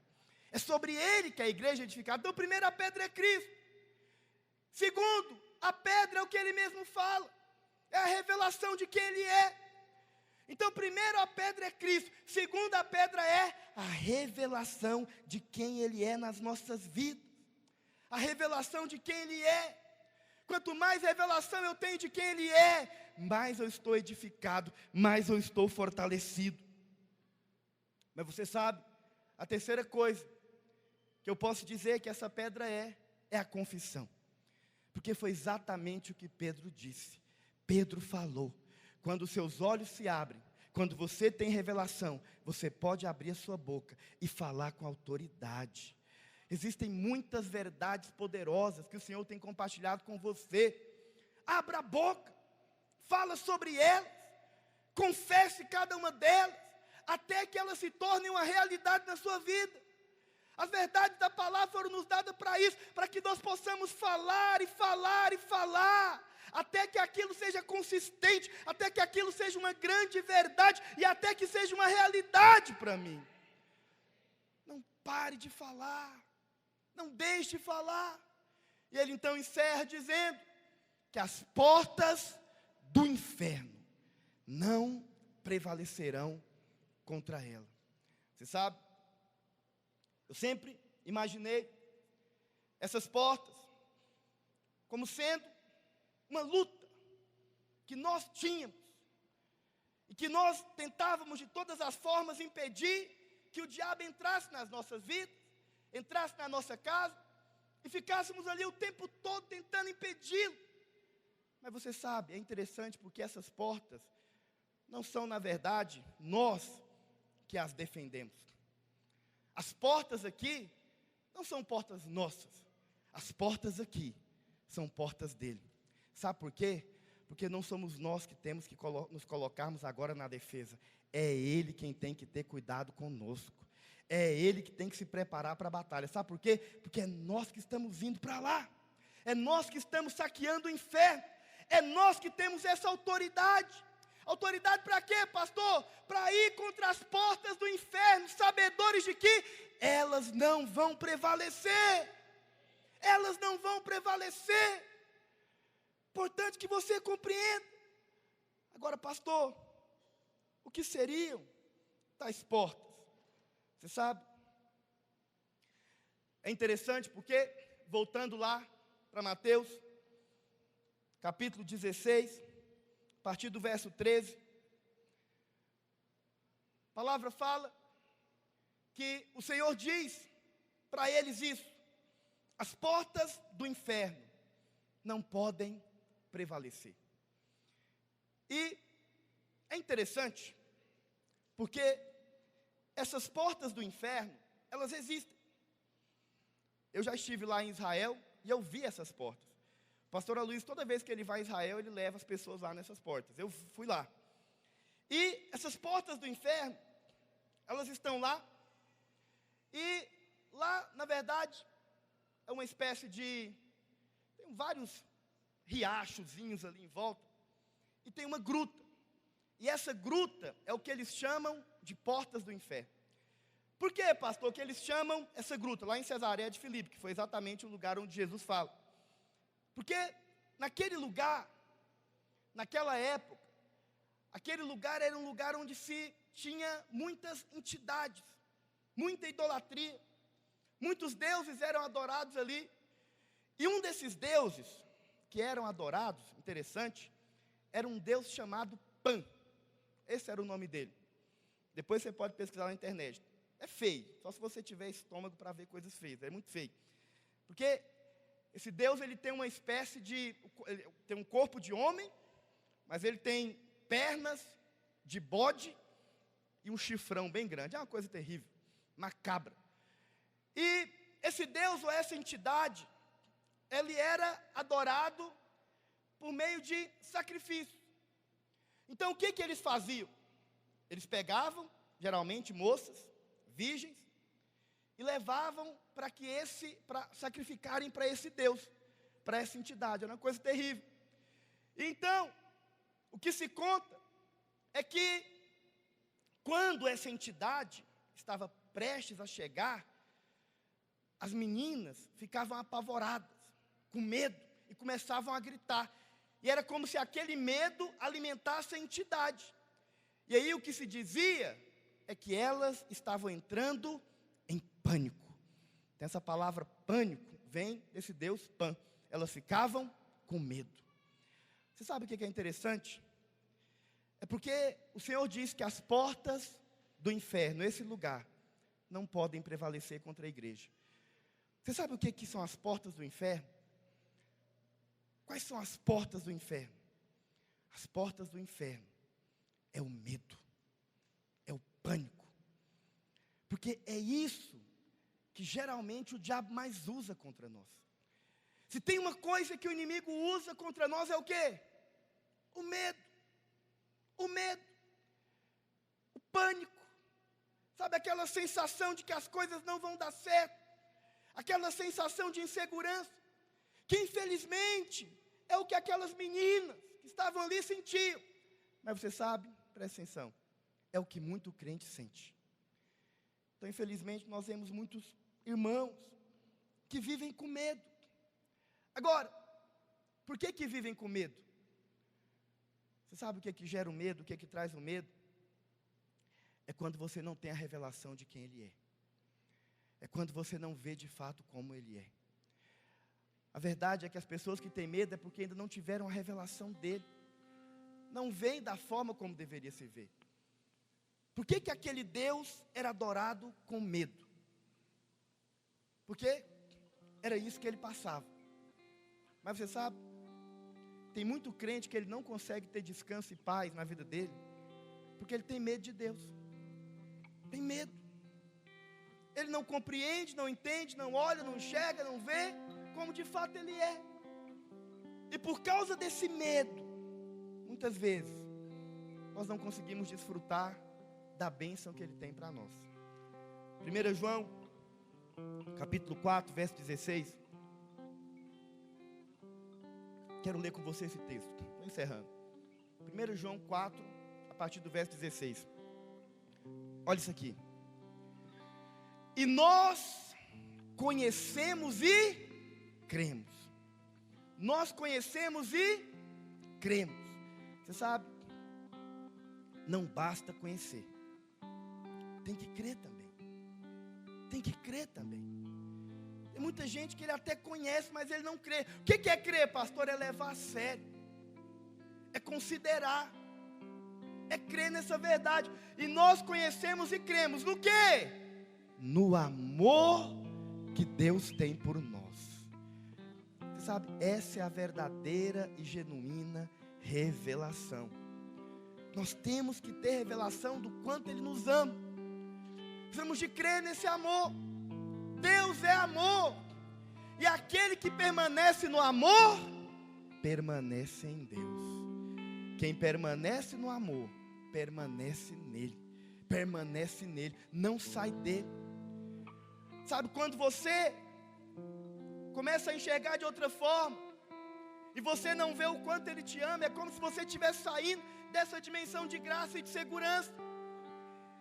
É sobre Ele que a igreja é edificada. Então, primeiro, a pedra é Cristo. Segundo, a pedra é o que Ele mesmo fala. É a revelação de quem Ele é. Então, primeiro, a pedra é Cristo. Segundo, a pedra é a revelação de quem Ele é nas nossas vidas. A revelação de quem Ele é. Quanto mais revelação eu tenho de quem Ele é, mais eu estou edificado, mais eu estou fortalecido. Mas você sabe, a terceira coisa que eu posso dizer que essa pedra é a confissão. Porque foi exatamente o que Pedro disse. Pedro falou: quando os seus olhos se abrem, quando você tem revelação, você pode abrir a sua boca e falar com autoridade. Existem muitas verdades poderosas que o Senhor tem compartilhado com você. Abra a boca, fala sobre elas, confesse cada uma delas, até que elas se tornem uma realidade na sua vida. As verdades da palavra foram nos dadas para isso, para que nós possamos falar e falar e falar, até que aquilo seja consistente, até que aquilo seja uma grande verdade, e até que seja uma realidade para mim. Não pare de falar, não deixe de falar. E ele então encerra dizendo que as portas do inferno não prevalecerão contra ela. Você sabe, eu sempre imaginei essas portas como sendo uma luta que nós tínhamos e que nós tentávamos de todas as formas impedir que o diabo entrasse nas nossas vidas, entrasse na nossa casa e ficássemos ali o tempo todo tentando impedi-lo. Mas você sabe, é interessante porque essas portas não são, na verdade, nós que as defendemos. As portas aqui não são portas nossas. As portas aqui são portas dele. Sabe por quê? Porque não somos nós que temos que nos colocarmos agora na defesa. É ele quem tem que ter cuidado conosco. É ele que tem que se preparar para a batalha. Sabe por quê? Porque é nós que estamos indo para lá. É nós que estamos saqueando o inferno. É nós que temos essa autoridade. Autoridade para quê, pastor? Para ir contra as portas do inferno, sabedores de que elas não vão prevalecer. Elas não vão prevalecer. Importante que você compreenda. Agora, pastor, o que seriam tais portas? Você sabe? É interessante porque, voltando lá para Mateus, capítulo 16, a partir do verso 13, a palavra fala que o Senhor diz para eles isso: as portas do inferno não podem prevalecer. E é interessante, porque essas portas do inferno, elas existem. Eu já estive lá em Israel e eu vi essas portas. O pastor Luiz, toda vez que ele vai a Israel, ele leva as pessoas lá nessas portas. Eu fui lá. E essas portas do inferno, elas estão lá. E lá, na verdade, é uma espécie de... tem vários riachozinhos ali em volta. E tem uma gruta. E essa gruta é o que eles chamam de portas do inferno. Por que, pastor, que eles chamam essa gruta? Lá em Cesareia de Filipe, que foi exatamente o lugar onde Jesus fala. Porque naquele lugar, naquela época, aquele lugar era um lugar onde se tinha muitas entidades, muita idolatria. Muitos deuses eram adorados ali. E um desses deuses que eram adorados, interessante, era um deus chamado Pan. Esse era o nome dele. Depois você pode pesquisar na internet. É feio, só se você tiver estômago para ver coisas feias, é muito feio. Porque esse Deus, ele tem uma espécie de... ele tem um corpo de homem, mas ele tem pernas de bode e um chifrão bem grande. É uma coisa terrível, macabra. E esse Deus ou essa entidade, ele era adorado por meio de sacrifício. Então o que eles faziam? Eles pegavam, geralmente moças, virgens, e levavam para sacrificarem para esse Deus, para essa entidade. Era uma coisa terrível. Então, o que se conta é que quando essa entidade estava prestes a chegar, as meninas ficavam apavoradas, com medo, e começavam a gritar. E era como se aquele medo alimentasse a entidade. E aí o que se dizia é que elas estavam entrando em pânico. Então, essa palavra pânico vem desse Deus Pan. Elas ficavam com medo. Você sabe o que é interessante? É porque o Senhor diz que as portas do inferno, esse lugar, não podem prevalecer contra a igreja. Você sabe o que são as portas do inferno? Quais são as portas do inferno? As portas do inferno é o medo, é o pânico. Porque é isso que geralmente o diabo mais usa contra nós. Se tem uma coisa que o inimigo usa contra nós é o quê? O medo. O medo. O pânico. Sabe aquela sensação de que as coisas não vão dar certo? Aquela sensação de insegurança. Que infelizmente é o que aquelas meninas que estavam ali sentiam. Mas você sabe, presta atenção, é o que muito crente sente. Então infelizmente nós vemos muitos irmãos que vivem com medo. Agora, por que vivem com medo? Você sabe o que gera o medo, o que traz o medo? É quando você não tem a revelação de quem Ele é. é quando você não vê de fato como Ele é. A verdade é que as pessoas que têm medo é porque ainda não tiveram a revelação dele. Não veem da forma como deveria se ver. Por que aquele Deus era adorado com medo? Porque era isso que ele passava. Mas você sabe, tem muito crente que ele não consegue ter descanso e paz na vida dele, porque ele tem medo de Deus. Tem medo. Ele não compreende, não entende, não olha, não enxerga, não vê como de fato ele é. E por causa desse medo, muitas vezes, nós não conseguimos desfrutar da bênção que ele tem para nós. 1 João, capítulo 4, verso 16. Quero ler com você esse texto. Estou encerrando. 1 João 4, a partir do verso 16. Olha isso aqui. E nós conhecemos e cremos. Nós conhecemos e cremos. Você sabe, não basta conhecer. Tem que crer também. Tem que crer também. Tem muita gente que ele até conhece, mas ele não crê. O que é crer, pastor? É levar a sério. É considerar. É crer nessa verdade. E nós conhecemos e cremos no quê? No amor que Deus tem por nós. Você sabe, essa é a verdadeira e genuína revelação. Nós temos que ter revelação do quanto Ele nos ama. Precisamos de crer nesse amor. Deus é amor. E aquele que permanece no amor, permanece em Deus. Quem permanece no amor, permanece nele. Permanece nele, não sai dele. Sabe, quando você começa a enxergar de outra forma, e você não vê o quanto Ele te ama, é como se você estivesse saindo dessa dimensão de graça e de segurança,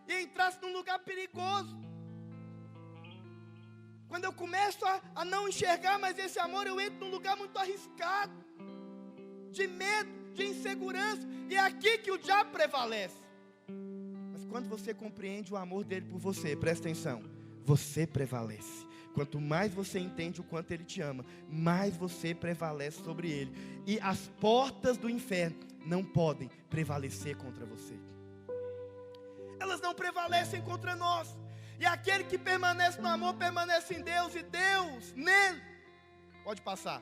e entrasse num lugar perigoso. Quando eu começo a não enxergar mais esse amor, eu entro num lugar muito arriscado, de medo, de insegurança, e é aqui que o diabo prevalece. Mas quando você compreende o amor dele por você, presta atenção, você prevalece. Quanto mais você entende o quanto Ele te ama, mais você prevalece sobre Ele. E as portas do inferno não podem prevalecer contra você. Elas não prevalecem contra nós. E aquele que permanece no amor, permanece em Deus, e Deus nele. Pode passar.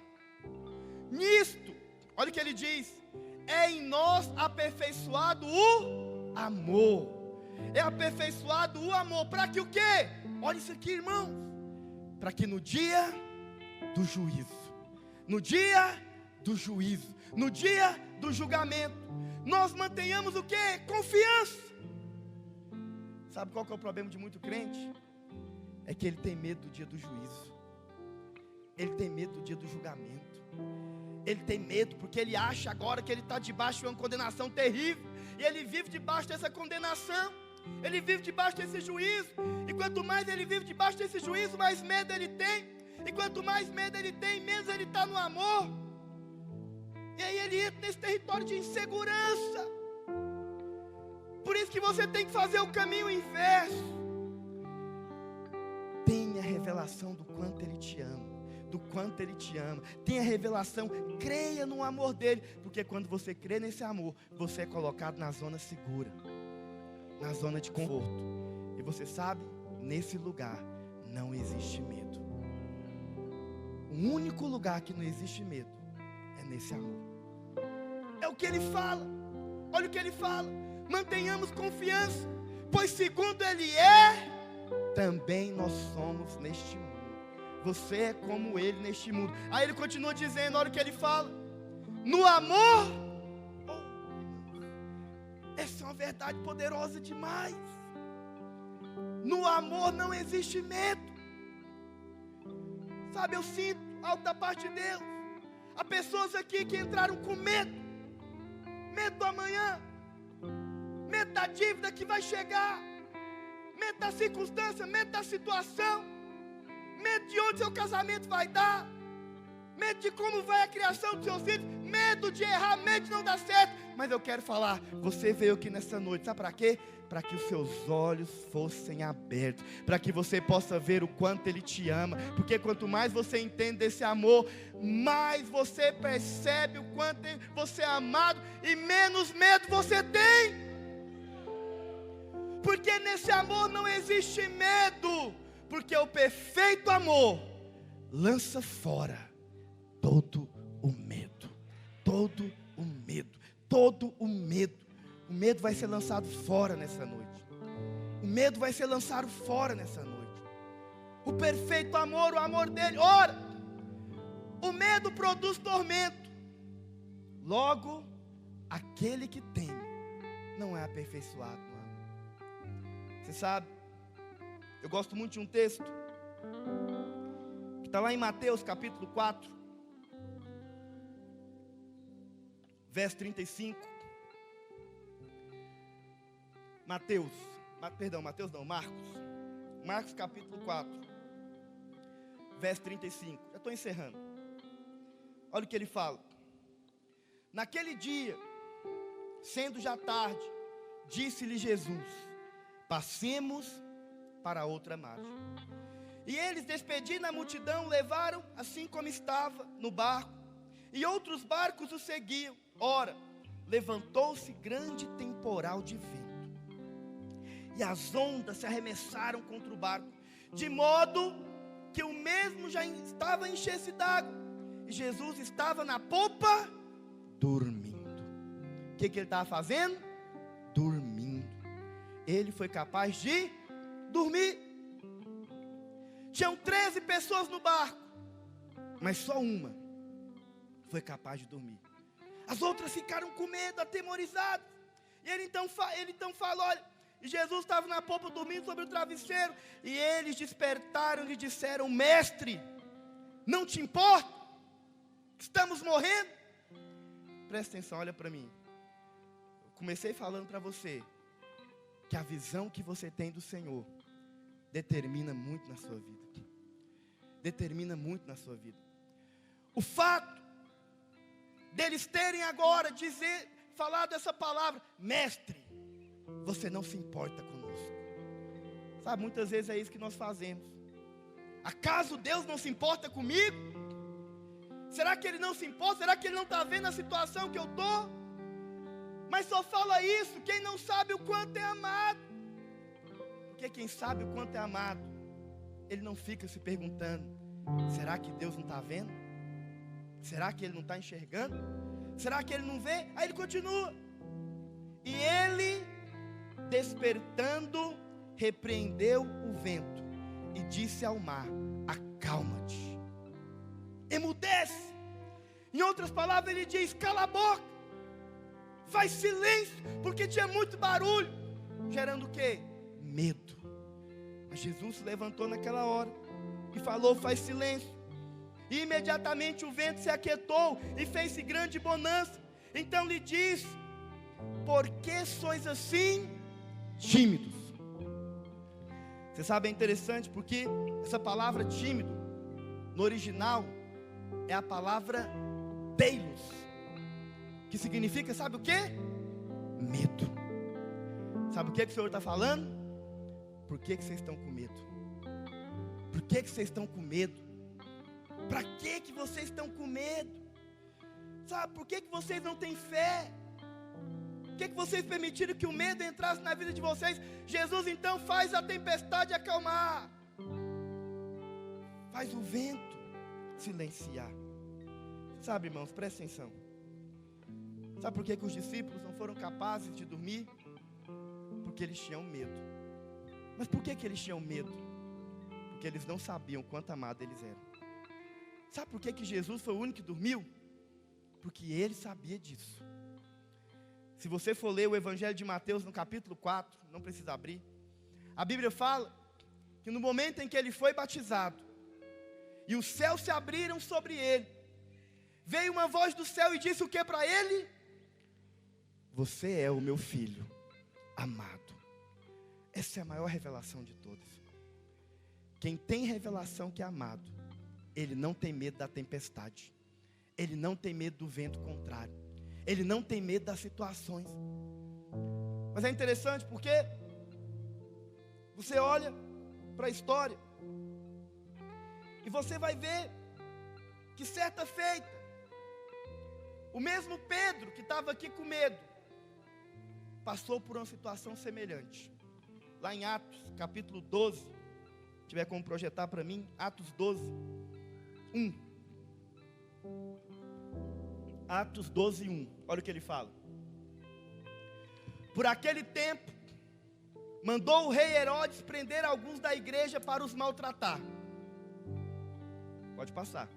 Nisto, olha o que ele diz: é em nós aperfeiçoado o amor. É aperfeiçoado o amor. Para que o quê? Olha isso aqui, irmãos. Para que no dia do juízo, no dia do juízo, no dia do julgamento, nós mantenhamos o quê? Confiança. Sabe qual que é o problema de muito crente? É que ele tem medo do dia do juízo. Ele tem medo do dia do julgamento. Ele tem medo porque ele acha agora que ele está debaixo de uma condenação terrível. E ele vive debaixo dessa condenação. Ele vive debaixo desse juízo. E quanto mais ele vive debaixo desse juízo, mais medo ele tem. E quanto mais medo ele tem, menos ele está no amor. E aí ele entra nesse território de insegurança. Por isso que você tem que fazer o caminho inverso. Tenha revelação do quanto Ele te ama. Do quanto Ele te ama. Tenha revelação, creia no amor dEle. Porque quando você crê nesse amor, você é colocado na zona segura, na zona de conforto. E você sabe, nesse lugar não existe medo. O único lugar que não existe medo é nesse amor. É o que Ele fala. Olha o que Ele fala: mantenhamos confiança, pois segundo Ele é, também nós somos neste mundo. Você é como Ele neste mundo. Aí Ele continua dizendo, olha o que Ele fala: no amor. Essa é uma verdade poderosa demais. No amor não existe medo. Sabe, eu sinto algo da parte de Deus. Há pessoas aqui que entraram com medo. Medo do amanhã. Medo da dívida que vai chegar. Medo da circunstância, medo da situação. Medo de onde seu casamento vai dar. Medo de como vai a criação dos seus filhos. medo de errar, medo de não dar certo. Mas eu quero falar, você veio aqui nessa noite, sabe para quê? Para que os seus olhos fossem abertos, para que você possa ver o quanto Ele te ama, porque quanto mais você entende desse amor, mais você percebe o quanto você é amado, e menos medo você tem, porque nesse amor não existe medo, porque o perfeito amor lança fora todo o medo, todo o medo, todo o medo. O medo vai ser lançado fora nessa noite. O medo vai ser lançado fora nessa noite. O perfeito amor, o amor dele. Ora, o medo produz tormento. Logo, aquele que tem não é aperfeiçoado. Você sabe, eu gosto muito de um texto que está lá em Mateus capítulo 4, verso 35. Marcos capítulo 4, verso 35, já estou encerrando. Olha o que ele fala: naquele dia, sendo já tarde, disse-lhe Jesus: passemos para outra margem. E eles, despedindo a multidão, levaram assim como estava no barco, e outros barcos o seguiam. Ora, levantou-se grande temporal de vento, e as ondas se arremessaram contra o barco, de modo que o mesmo já estava a encher-se d'água, e Jesus estava na popa, dormindo. O que ele estava fazendo? Dormindo. Ele foi capaz de dormir. Tinham 13 pessoas no barco, mas só uma foi capaz de dormir. As outras ficaram com medo, atemorizadas. E ele então fala, olha, Jesus estava na popa dormindo sobre o travesseiro, e eles despertaram e lhe disseram: mestre, não te importa? Estamos morrendo. Presta atenção, olha para mim. Eu comecei falando para você que a visão que você tem do Senhor determina muito na sua vida. Determina muito na sua vida. O fato deles terem agora falado essa palavra: mestre, você não se importa conosco. Sabe, muitas vezes é isso que nós fazemos. Acaso Deus não se importa comigo? Será que Ele não se importa? Será que Ele não está vendo a situação que eu estou? Mas só fala isso quem não sabe o quanto é amado. Porque quem sabe o quanto é amado, ele não fica se perguntando: será que Deus não está vendo? Será que Ele não está enxergando? Será que Ele não vê? Aí ele continua: e ele, despertando, repreendeu o vento e disse ao mar: acalma-te, emudece. Em outras palavras, ele diz: cala a boca, faz silêncio, porque tinha muito barulho, gerando o quê? Medo. Mas Jesus se levantou naquela hora e falou: faz silêncio. E imediatamente o vento se aquietou e fez-se grande bonança. Então lhe disse: por que sois assim tímidos? Você sabe, é interessante porque essa palavra tímido, no original, é a palavra teilos, que significa, sabe o que? Medo. Sabe o que o Senhor está falando? Por que vocês estão com medo? Por que vocês estão com medo? Para que vocês estão com medo? Sabe, por que vocês não têm fé? Por que vocês permitiram que o medo entrasse na vida de vocês? Jesus então faz a tempestade acalmar, faz o vento silenciar. Sabe, irmãos, presta atenção. Sabe por que os discípulos não foram capazes de dormir? Porque eles tinham medo. Mas por que eles tinham medo? Porque eles não sabiam quanto amados eles eram. Sabe por que Jesus foi o único que dormiu? Porque ele sabia disso. Se você for ler o Evangelho de Mateus no capítulo 4, não precisa abrir, a Bíblia fala que no momento em que ele foi batizado, e os céus se abriram sobre ele, veio uma voz do céu e disse o que para ele? Você é o meu filho amado. Essa é a maior revelação de todas. Quem tem revelação que é amado, ele não tem medo da tempestade. ele não tem medo do vento contrário. Ele não tem medo das situações. Mas é interessante porque você olha para a história e você vai ver que certa feita, o mesmo Pedro que estava aqui com medo, passou por uma situação semelhante. Lá em Atos, capítulo 12, se tiver como projetar para mim, Atos 12, 1. Atos 12, 1. Olha o que ele fala. Por aquele tempo, mandou o rei Herodes prender alguns da igreja para os maltratar. Pode passar.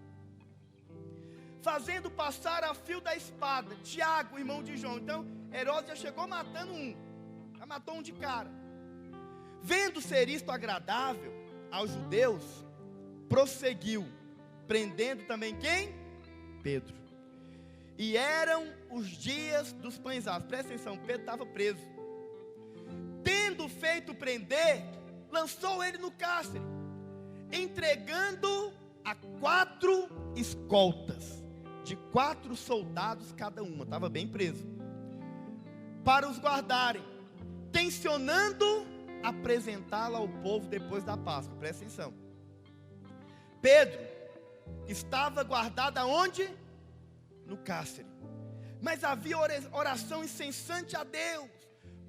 Fazendo passar a fio da espada Tiago, irmão de João. Então, Herodes já chegou matando um. Já matou um de cara. Vendo ser isto agradável aos judeus, prosseguiu, prendendo também quem? Pedro. E eram os dias dos pães asmos. Presta atenção, Pedro estava preso. Tendo feito prender, lançou ele no cárcere, entregando a 4 escoltas, de 4 soldados cada uma, estava bem preso, para os guardarem, tensionando apresentá-la ao povo depois da Páscoa. Presta atenção. Pedro estava guardado aonde? No cárcere. Mas havia oração incessante a Deus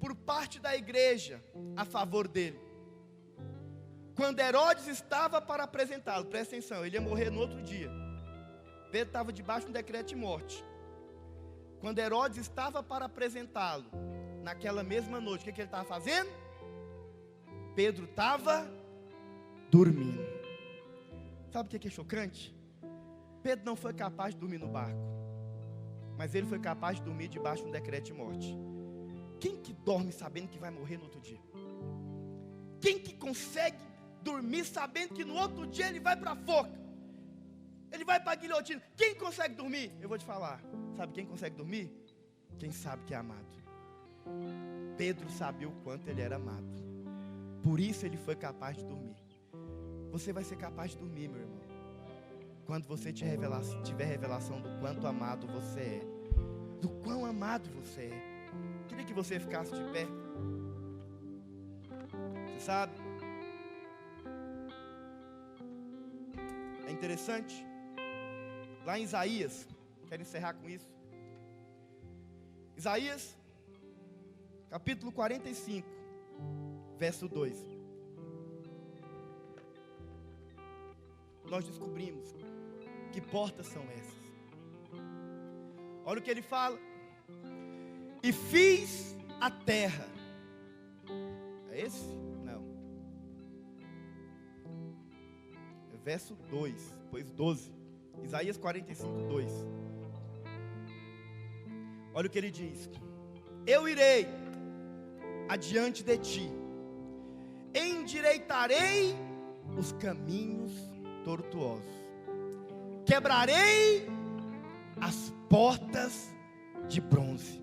por parte da igreja a favor dele. Quando Herodes estava para apresentá-lo, presta atenção, ele ia morrer no outro dia. Pedro estava debaixo de um decreto de morte. Quando Herodes estava para apresentá-lo, naquela mesma noite, o que ele estava fazendo? Pedro estava dormindo. Sabe o que é chocante? Pedro não foi capaz de dormir no barco, mas ele foi capaz de dormir debaixo de um decreto de morte. Quem que dorme sabendo que vai morrer no outro dia? Quem que consegue dormir sabendo que no outro dia ele vai para a forca? Ele vai para a guilhotina. Quem consegue dormir? Eu vou te falar. Sabe quem consegue dormir? Quem sabe que é amado. Pedro sabia o quanto ele era amado. Por isso ele foi capaz de dormir. Você vai ser capaz de dormir, meu irmão, quando você tiver revelação do quanto amado você é. Do quão amado você é. Queria que você ficasse de pé. Você sabe? É interessante. Lá em Isaías, quero encerrar com isso. Isaías, capítulo 45, verso 2. Nós descobrimos que portas são essas. Olha o que ele fala. E fiz a terra. É esse? Não. É verso 2, depois 12. Isaías 45, 2. Olha o que ele diz. Eu irei adiante de ti, endireitarei os caminhos tortuosos, quebrarei as portas de bronze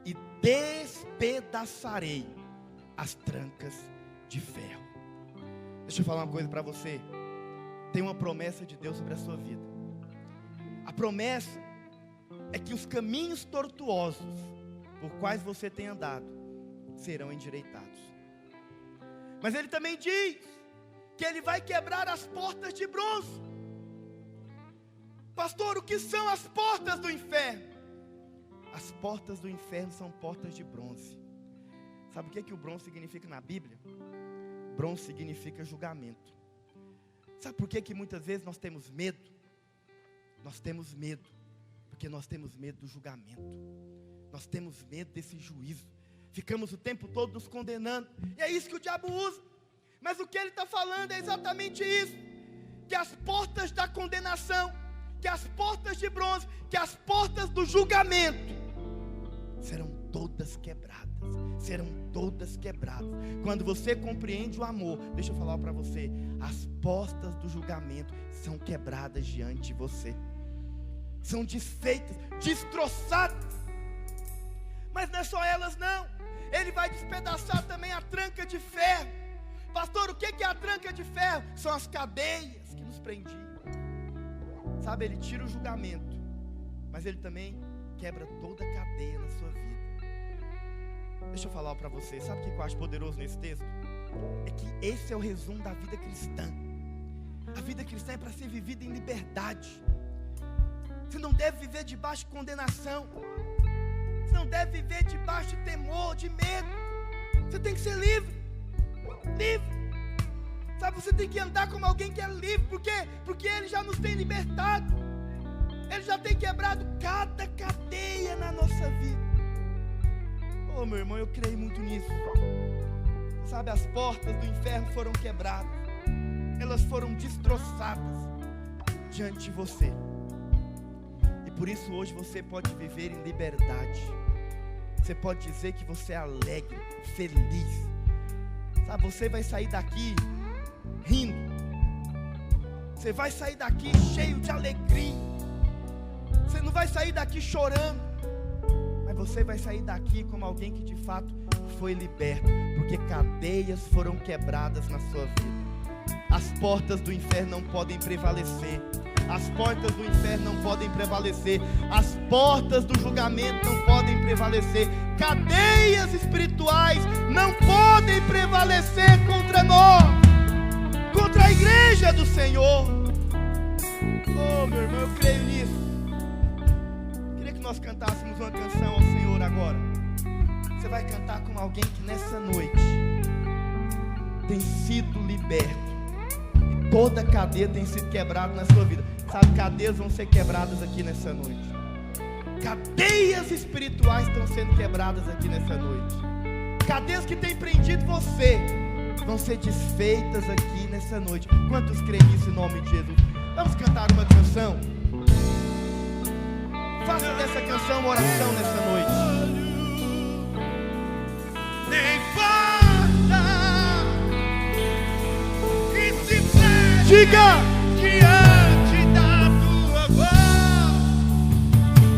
e despedaçarei as trancas de ferro. Deixa eu falar uma coisa para você. Tem uma promessa de Deus sobre a sua vida. A promessa é que os caminhos tortuosos por quais você tem andado serão endireitados. Mas ele também diz que ele vai quebrar as portas de bronze. Pastor, o que são as portas do inferno? As portas do inferno são portas de bronze. Sabe o que o bronze significa na Bíblia? Bronze significa julgamento. Sabe por que muitas vezes nós temos medo? Nós temos medo porque nós temos medo do julgamento. Nós temos medo desse juízo. Ficamos o tempo todo nos condenando. E é isso que o diabo usa. Mas o que ele está falando é exatamente isso. Que as portas da condenação, que as portas de bronze, que as portas do julgamento serão todas quebradas. Serão todas quebradas. Quando você compreende o amor, deixa eu falar para você, as portas do julgamento são quebradas diante de você. São desfeitas, destroçadas. Mas não é só elas não. Ele vai despedaçar também a tranca de ferro. Pastor, o que é a tranca de ferro? São as cadeias que nos prendiam. Sabe, ele tira o julgamento mas Ele também quebra toda a cadeia na sua vida. Deixa eu falar para você, sabe o que eu acho poderoso nesse texto? É que esse é o resumo da vida cristã. A vida cristã é para ser vivida em liberdade. Você não deve viver debaixo de condenação. Você não deve viver debaixo de temor, de medo. Você tem que ser livre. Livre. Sabe, você tem que andar como alguém que é livre. Por quê? Porque Ele já nos tem libertado. Ele já tem quebrado cada cadeia na nossa vida. Oh, meu irmão, eu creio muito nisso. Sabe, as portas do inferno foram quebradas. Elas foram destroçadas diante de você. E por isso hoje você pode viver em liberdade. Você pode dizer que você é alegre, feliz. Sabe, você vai sair daqui rindo. Você vai sair daqui cheio de alegria. Você não vai sair daqui chorando. Mas você vai sair daqui como alguém que de fato foi liberto. Porque cadeias foram quebradas na sua vida. As portas do inferno não podem prevalecer. As portas do inferno não podem prevalecer. As portas do julgamento não podem prevalecer. Cadeias espirituais não podem prevalecer contra nós, contra a igreja do Senhor. Oh, meu irmão, eu creio nisso. Queria que nós cantássemos uma canção ao Senhor agora. Você vai cantar como alguém que nessa noite tem sido liberto. E toda cadeia tem sido quebrada na sua vida. Sabe, cadeias vão ser quebradas aqui nessa noite. Cadeias espirituais estão sendo quebradas aqui nessa noite. Cadeias que têm prendido você vão ser desfeitas aqui nessa noite. Quantos creem nisso em nome de Jesus? Vamos cantar uma canção. Faça dessa canção uma oração nessa noite. Nem importa que se feche Diga! diante da tua voz,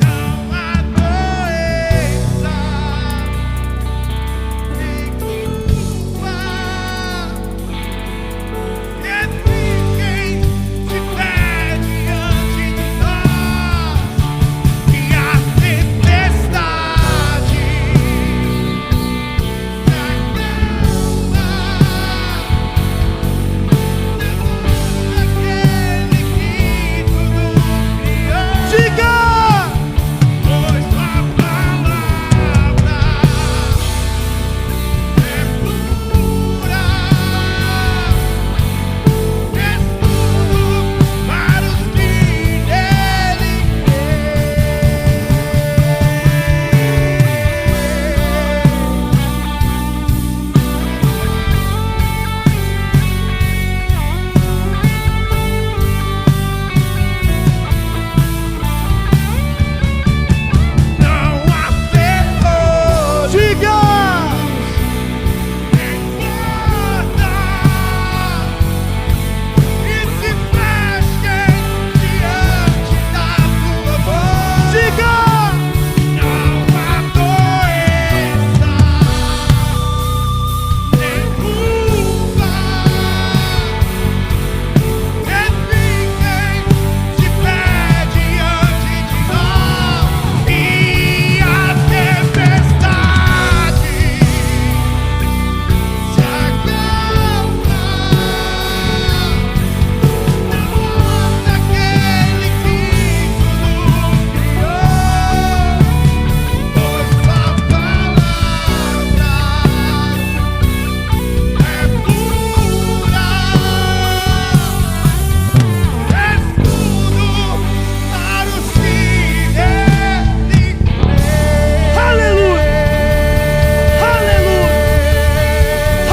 não há doença, nem culpa, que fiquem de pé diante de nós, e a tempestade se acalma. Aquele que tudo criou. Diga! Pois tua palavra é pura, és tudo para os que nele não há terror. Diga! Importa que se fechem diante da tua voz. Diga! Não há doença, nem culpa, que fiquem de pé diante de nós, e a tempestade se acalma. Não daquele que tudo criou, pois tua palavra é pura, és tudo para os que nele creem. Aleluia! Aleluia!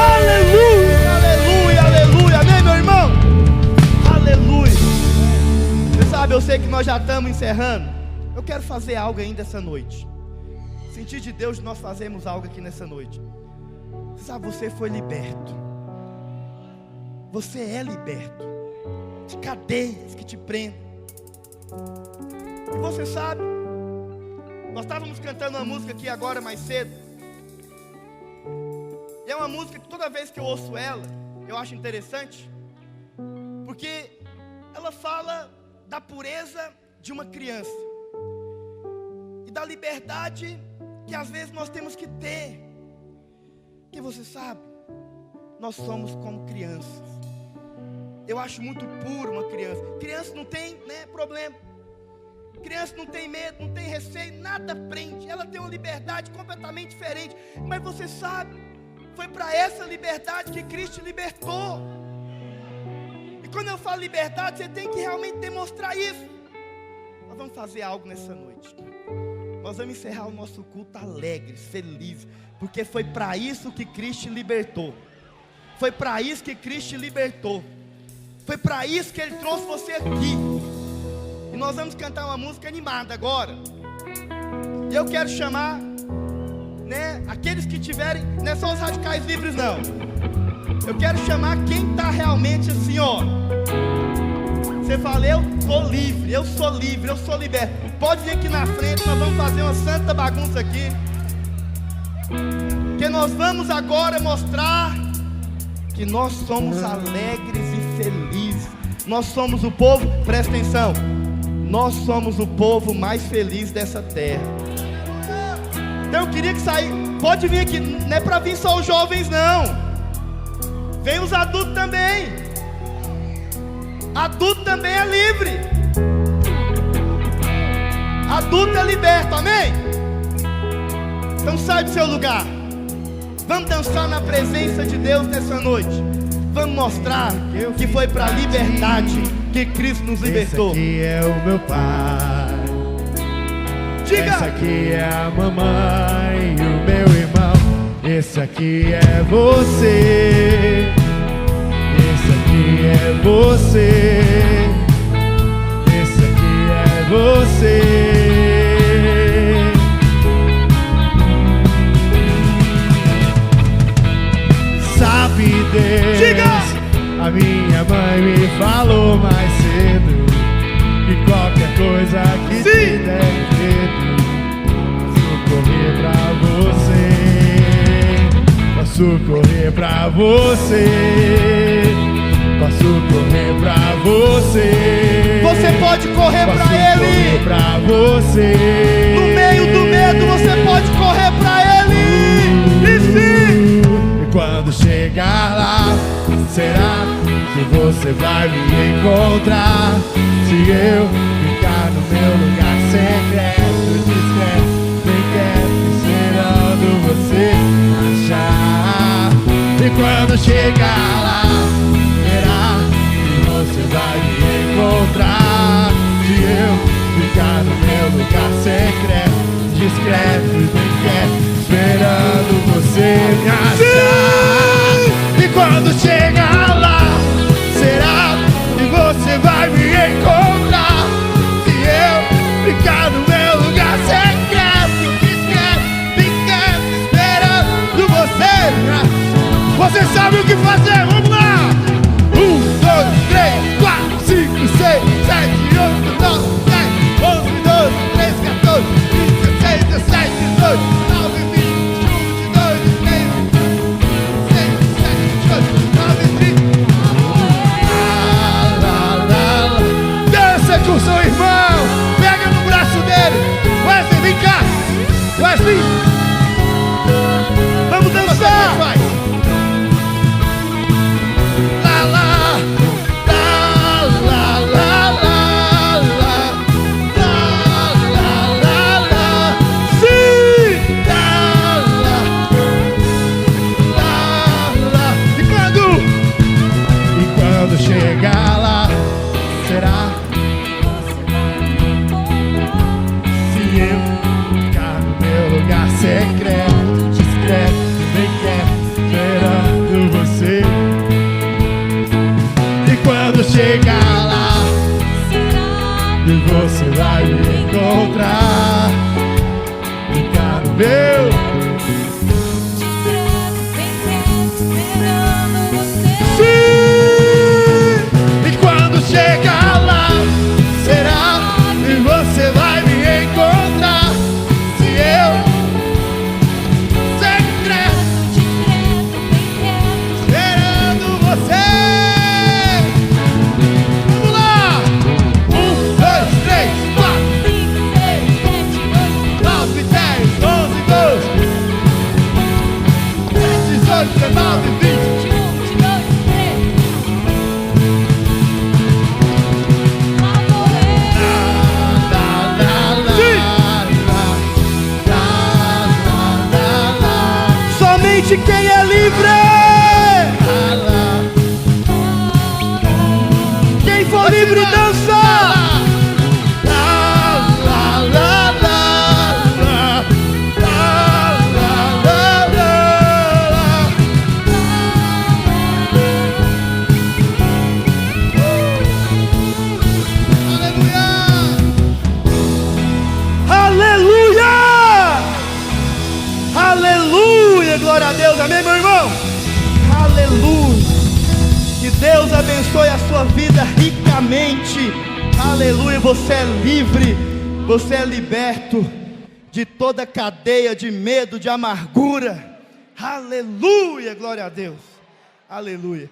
Aleluia! Aleluia! Aleluia! Amém, meu irmão? Aleluia! Você sabe, eu sei que nós já estamos encerrando. Eu quero fazer algo ainda essa noite. Sentir de Deus, nós fazemos algo aqui nessa noite. Você sabe, você foi liberto. Você é liberto de cadeias que te prendem. E você sabe, nós estávamos cantando uma música aqui agora mais cedo. E é uma música que toda vez que eu ouço ela, eu acho interessante. Porque ela fala da pureza de uma criança. e da liberdade que às vezes nós temos que ter. Porque você sabe, nós somos como crianças. Eu acho muito puro uma criança. Criança não tem, problema. Criança não tem medo, não tem receio, nada prende. Ela tem uma liberdade completamente diferente. Mas você sabe, foi para essa liberdade que Cristo te libertou. E quando eu falo liberdade, você tem que realmente demonstrar isso. Nós vamos fazer algo nessa noite. Nós vamos encerrar o nosso culto alegres, felizes, porque foi para isso que Cristo te libertou. Foi para isso que Cristo te libertou. Foi para isso que Ele trouxe você aqui. E nós vamos cantar uma música animada agora. E eu quero chamar, aqueles que tiverem, não é só os radicais livres não. Eu quero chamar quem está realmente assim, ó. Você fala, eu sou livre, eu sou livre, eu sou liberto. Pode vir aqui na frente, nós vamos fazer uma santa bagunça aqui. Que nós vamos agora mostrar que nós somos alegres e felizes. Nós somos o povo, presta atenção, nós somos o povo mais feliz dessa terra. Então eu queria que saísse, pode vir aqui, não é para vir só os jovens não. Vem os adultos também. Adulto também é livre. Adulto é liberto, amém? Então sai do seu lugar. Vamos dançar na presença de Deus nessa noite. Vamos mostrar que foi para a liberdade que Cristo nos libertou. Esse aqui é o meu pai. Diga! Essa aqui é a mamãe e o meu irmão. Esse aqui é você. Esse aqui é você. Esse aqui é você. Sabe Deus, diga! A minha mãe me falou mais cedo que qualquer coisa que te der medo, posso correr pra você. Posso correr pra você. Posso correr pra você. Você pode correr Posso pra Ele. correr pra você. No meio do medo você pode correr pra Ele. E sim, E quando chegar lá, será que você vai me encontrar? Se eu ficar no meu lugar secreto, discreto, bem quieto, esperando você achar. E quando chegar lá, será que você vai me encontrar? Se eu ficar no meu lugar secreto, discreto e bem quieto, esperando você me achar. E quando chegar lá, será que você vai me encontrar? Se eu ficar no meu lugar secreto, discreto, bem quieto, esperando você me achar. Você sabe o que fazer, vamos lá! 1, 2, 3, 4, 5, 6, 7, 8, 9, 10, 11, 12, 13, 14, 15, 16, 17, 18, 19, 20, 21, 22, 23, 26, 27, 28, 29, 30. Dança com seu irmão, pega no braço dele. Wesley, vem cá. Wesley, vamos dançar. faz. Chegar lá, será? Se eu ficar no meu lugar secreto, discreto, bem quieto, esperando você. E quando chegar lá, e você vai me encontrar, ficar no meu. Chegar lá, será que você vai me encontrar? Se eu secreto, esperando você. Vamos lá! 1, 2, 3, 4, 5, 6, 7, 8, 9. livre, dança! Aleluia, glória a Deus, amém, meu irmão? Aleluia, que Deus abençoe a sua vida ricamente, aleluia, você é livre, você é liberto de toda cadeia de medo, de amargura, aleluia, glória a Deus, aleluia,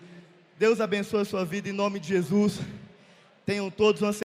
Deus abençoe a sua vida em nome de Jesus, tenham todos uma